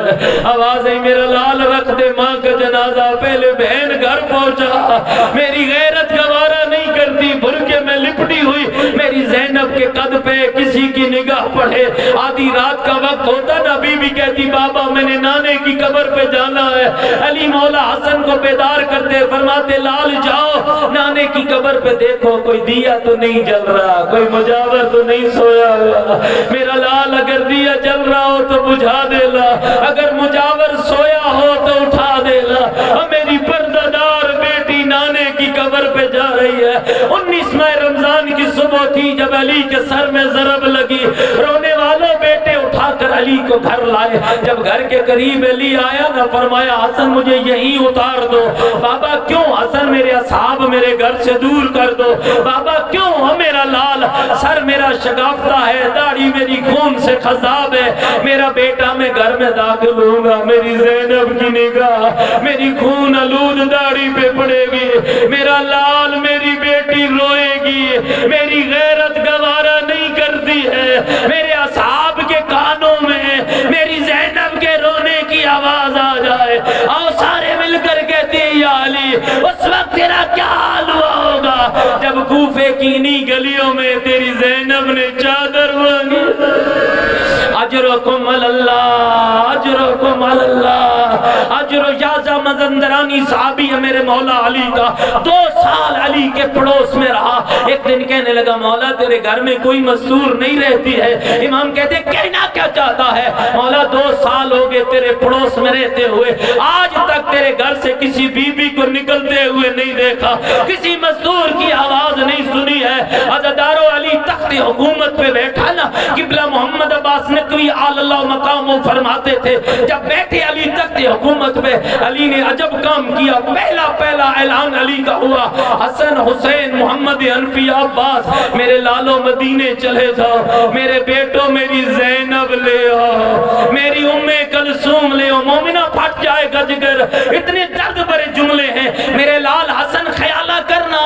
آواز آئی، میرا لال رکھ دے ماں کا جنازہ، پہلے بہن گھر پہنچا، میری غیرت گوارا نہیں کرتی، برقعے میں لپٹی ہوئی میری زینب کے قد پہ کسی کی نگاہ پڑے۔ آدھی رات کا وقت ہوتا نا، بی بی کہتی بابا میں نے نانے کی قبر پہ جانا ہے۔ علی مولا حسن کو بیدار کرتے فرماتے لال جاؤ نانے کی قبر پہ دیکھو کوئی دیا تو نہیں جل رہا، کوئی مجاور تو نہیں سویا ہوا، میرا لال اگر دیا جل رہا ہو تو بجھا دینا، اگر مجاور سویا ہو تو اٹھا دینا۔ میری پردہ دار بیٹی نانے کی قبر پہ جا رہی ہے۔ 19 رمضان کی صبح تھی جب علی کے سر میں ضرب لگی، رونے والوں بیٹے اٹھا کر علی کو گھر لائے۔ جب گھر کے قریب علی آیا نہ فرمایا حسن مجھے یہیں اتار دو۔ بابا کیوں؟ حسن میرے اصحاب میرے گھر سے دور کر دو۔ بابا کیوں؟ میرا لال سر میرا شگافتہ ہے، داڑھی میری خون سے خضاب ہے، میرا بیٹا میں گھر میں داخل ہوں گا، میری زینب کی نگاہ میری خون آلود داڑھی پہ پڑے گی، میرا لال میری بیٹی روئے گی، میری غیرت گوارا نہیں کرتی ہے، میرے اصحاب کے کانوں میں میری زینب کے رونے کی آواز آ جائے، اور سارے مل کر کہتے ہیں یا علی اس وقت تیرا کیا حال ہوا ہوگا جب کوفے کی انہی گلیوں میں تیری زینب نے چادر مانگی۔ اجرکم اللہ، اجرکم اللہ، اجر یازا مزندرانی صحابی ہے میرے مولا علی کا، 2 سال علی کے پڑوس میں رہا۔ ایک دن کہنے لگا مولا تیرے گھر میں کوئی مستور نہیں رہتی ہے۔ امام کہتے کہنا کیا چاہتا ہے؟ مولا 2 سال ہو گئے تیرے پڑوس میں رہتے ہوئے، آج تک تیرے گھر سے کسی بی بی کو نکلتے ہوئے نہیں دیکھا، کسی مستور کی آواز نہیں سنی ہے۔ عزادارو علی تخت حکومت پہ بیٹھا نا، قبلہ محمد عباس نقوی آل اللہ مقام فرماتے تھے جب بیٹھے علی تخت حکومت پہ، علی نے عجب کام کیا۔ پہلا اعلان علی کا ہوا، حسن حسین محمد حنفی عباس میرے لالو مدینے چلے جاؤ، میرے بیٹوں میری زینب لے آؤ، میری کلثوم لے آؤ۔ مومنہ پھٹ جائے گا جگر، اتنے درد بھرے جملے ہیں۔ میرے لال حسن خیالہ کرنا،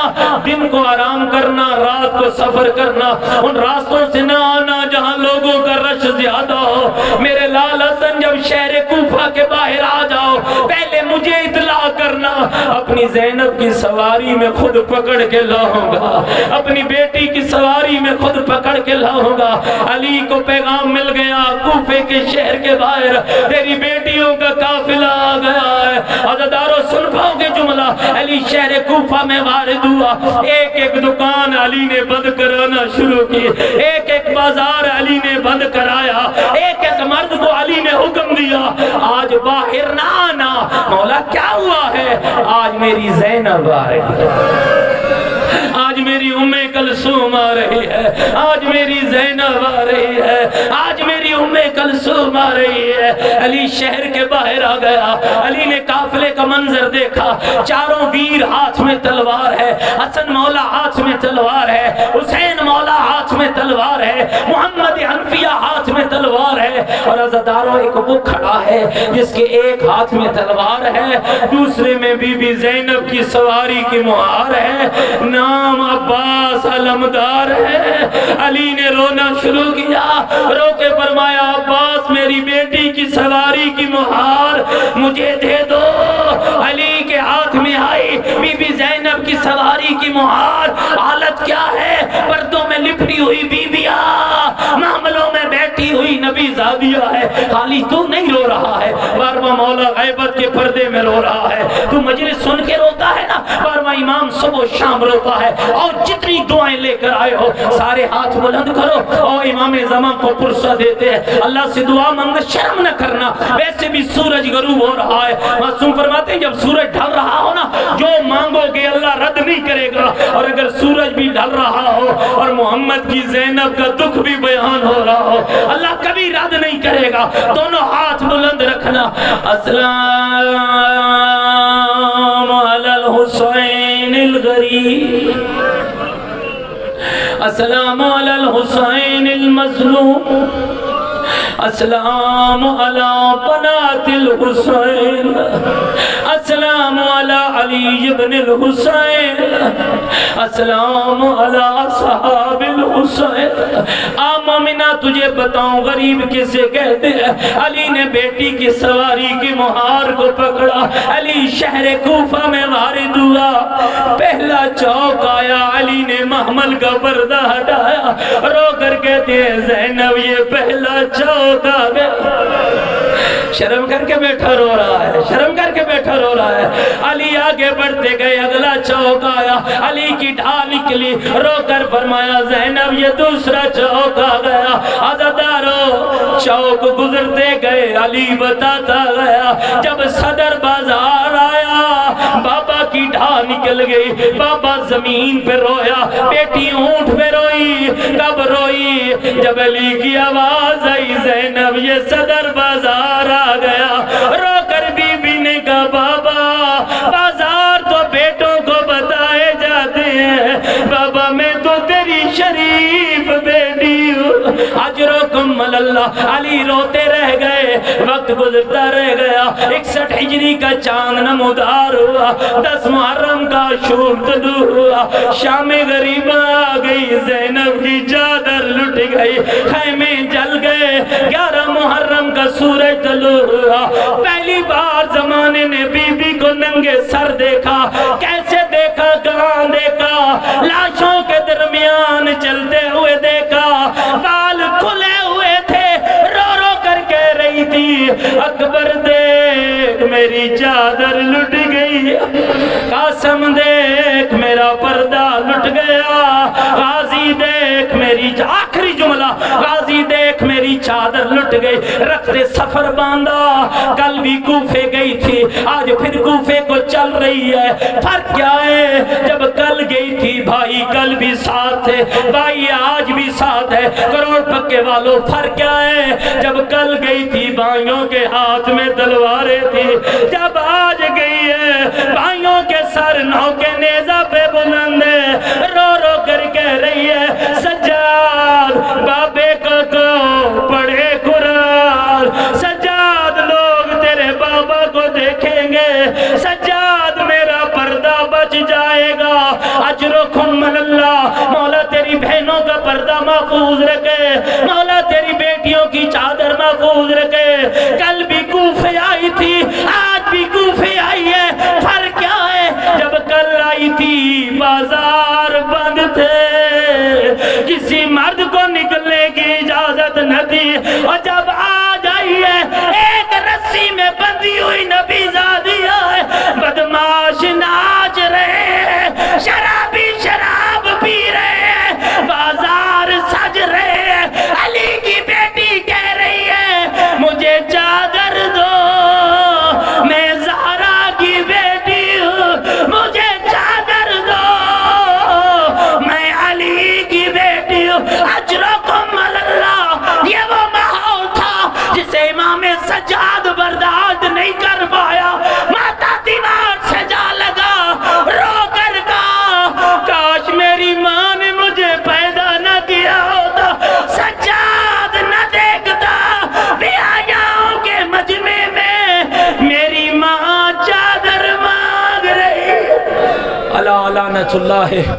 دن کو آرام کرنا، رات کو سفر کرنا، ان راستوں سے نہ آنا جہاں لوگوں کا رش زیادہ ہو۔ میرے لال حسن جب شہر کوفہ کے باہر آ جاؤ پہلے مجھے اطلاع کرنا، اپنی زینب کی سواری میں خود پکڑ کے لاؤں گا، اپنی بیٹی کی سواری میں خود پکڑ کے لاؤں گا۔ علی کو پیغام مل گیا کوفے کے شہر کے باہر تیری بیٹیوں کا قافلہ آ گیا ہے۔ عزادارو سن پاؤ گے جملہ، علی شہر کوفہ میں وارد ہوا، ایک دکان علی نے بند کرانا شروع کی، ایک بازار علی نے بند کرایا، ایک مرد کو علی نے حکم دیا آج باہر نہ آنا۔ مولا کیا ہوا ہے؟ آج میری زینب آ رہی ہے، آج میری کلثوم آ رہی ہے، آج میری زینب آ رہی ہے، آج میری کلثوم آ رہی ہے۔ علی شہر کے باہر آ گیا، علی نے قافلے کا منظر دیکھا، چاروں ویر ہاتھ میں تلوار ہے، حسن مولا ہاتھ میں تلوار ہے، حسین مولا ہاتھ میں تلوار ہے، محمد حنفیہ ہاتھ میں تلوار ہے، اور عزاداروں ایک وہ کھڑا ہے جس کے ایک ہاتھ میں تلوار ہے، دوسرے میں بی بی زینب کی سواری کی مہار ہے، نام عباس علمدار ہے۔ علی نے رونا شروع کیا، رو کے فرمایا عباس میری بیٹی کی سواری کی مہار مجھے دے دو۔ علی کے ہاتھ میں آئی بی بی زینب کی سواری کی مہار، حالت کیا ہے؟ پردوں میں لپٹی ہوئی بیبیاں، معاملوں میں بیٹھی ہوئی نبی زادیہ ہے۔ خالی تو نہیں رو رہا ہے، بارواں مولا غیبت کے پردے میں رو رہا ہے، تو مجلس سن کے روتا ہے نا، بارواں امام صبح و شام روتا ہے، اور جتنی دعائیں لے کر آئے ہو سارے ہاتھ بلند کرو اور امام زمان کو پرسہ دیتے ہیں، اللہ سے دعا مانگ، شرم نہ کرنا، ویسے بھی سورج غروب ہو رہا ہے۔ معصوم فرماتے ہیں جب سورج ڈھل رہا ہو نا، جو مانگو گے اللہ رد نہیں کرے گا، اور اگر سورج بھی ڈھل رہا ہو اور محمد کی زینب کا دکھ بھی بیان ہو رہا ہو اللہ کبھی رد نہیں نہیں کرے گا. دونوں ہاتھ بلند رکھنا. السلام علی الحسین الغریب، السلام علی الحسین المظلوم، السلام علی بنات الحسین، السلام علی علی بن الحسین، السلام علی اصحاب الحسین. مومنہ تجھے بتاؤں غریب کسے کہتے ہیں؟ علی نے بیٹی کی سواری کی مہار کو پکڑا. علی شہر کوفہ میں وارد ہوا. پہلا چوک آیا، علی نے محمل کا پردہ ہٹایا. رو کر کہتے ہیں زینب یہ پہلا چوک آ گیا. شرم کر کے بیٹھا رو رہا ہے، شرم کر کے بیٹھا رو رہا ہے. علی آگے بڑھتے گئے، اگلا چوک آیا. علی کی ڈھال نکلی. رو کر فرمایا زینب یہ دوسرا چوک آ گیا. عزادارو چوک گزرتے گئے، علی بتاتا گیا. جب صدر بازار آیا بابا کی ڈھال نکل گئی. بابا زمین پہ رویا، بیٹی اونٹ پہ روئی. کب روئی؟ جب علی کی آواز آئی زینب یہ صدر بازار آ گیا. رو کر بی بی نے کہا بابا بازار تو بیٹوں کو بتائے جاتے ہیں، بابا میں تو تیری شریف بیٹی ہوں. اجرکم اللہ. علی روتے رہ گئے، وقت گزرتا رہ گیا. 61 ہجری کا چاند نمودار ہوا. 10 محرم کا شور طلوع ہوا. شام غریبہ آ گئی، زینب کی چادر لٹ گئی، خیمے جل گئے. 11 محرم کا سورج طلوع ہوا. پہلی بار زمانے نے بی بی کو ننگے سر دیکھا. کیسے دیکھا؟ کہاں دیکھا؟ لاشوں کے درمیان چلتے ہوئے دیکھا. بال کھلے ہوئے تھے. رو رو کر کہہ رہی تھی اکبر دیکھ میری چادر لٹ گئی، قاسم دیکھ میرا پردہ لٹ گیا، غازی دیکھ میری آخری جملہ غازی دیکھ میری چادر لٹ گئی. رکھتے سفر باندھا. کل بھی کوفے گئی تھی، آج پھر کوفے کو چل رہی ہے. فرق کیا ہے؟ جب کل گئی تھی بھائی کل بھی ساتھ تھے، بھائی آج بھی ساتھ ہے. کروڑ پکے والوں فرق کیا ہے؟ جب کل گئی تھی بھائیوں کے ہاتھ میں تلواریں تھی، جب آج گئی ہے بھائیوں کے سر نو کے نیزہ پہ بلند ہے. رو رو کر کہہ رہی ہے سجاد بابے کو پڑھے قرآن، سجاد لوگ تیرے بابا کو دیکھیں گے، سجاد میرا پردہ بچ جائے گا. اجرکم اللہ. مولا تیری بہنوں کا پردہ محفوظ رکھے، مولا تیری بیٹیوں کی چادر محفوظ رکھے. کل بھی کوفے آئی تھی، آج بھی کوفے آئی ہے. فرق کیا ہے؟ جب کل آئی تھی بازار بند تھے، کسی مرد کو نکلنے کی اجازت نہ تھی، اور جب آج آئی ہے ایک رسی میں بندھی ہوئی نبی زادیہ ہے. بدماش ناچ رہے ہیں، شرابی شراب پی رہے ہیں، بازار سج رہے ہیں. علی کی بیٹی کہہ رہی ہے مجھے چادر دو، میں زہرا کی بیٹی ہوں، مجھے چادر دو، میں علی کی بیٹی ہوں. اجرکم اللہ. یہ وہ ماحول تھا جسے امام سجاد برداشت نہیں کر پایا. ماتا دیوار سے جا لگا، رو کر کہا کاش میری ماں نے مجھے پیدا نہ کیا ہوتا، سجاد نہ دیکھتا بیایاؤں کے مجمع میں میری ماں چادر مانگ رہی. اللہ لعنت اللہ.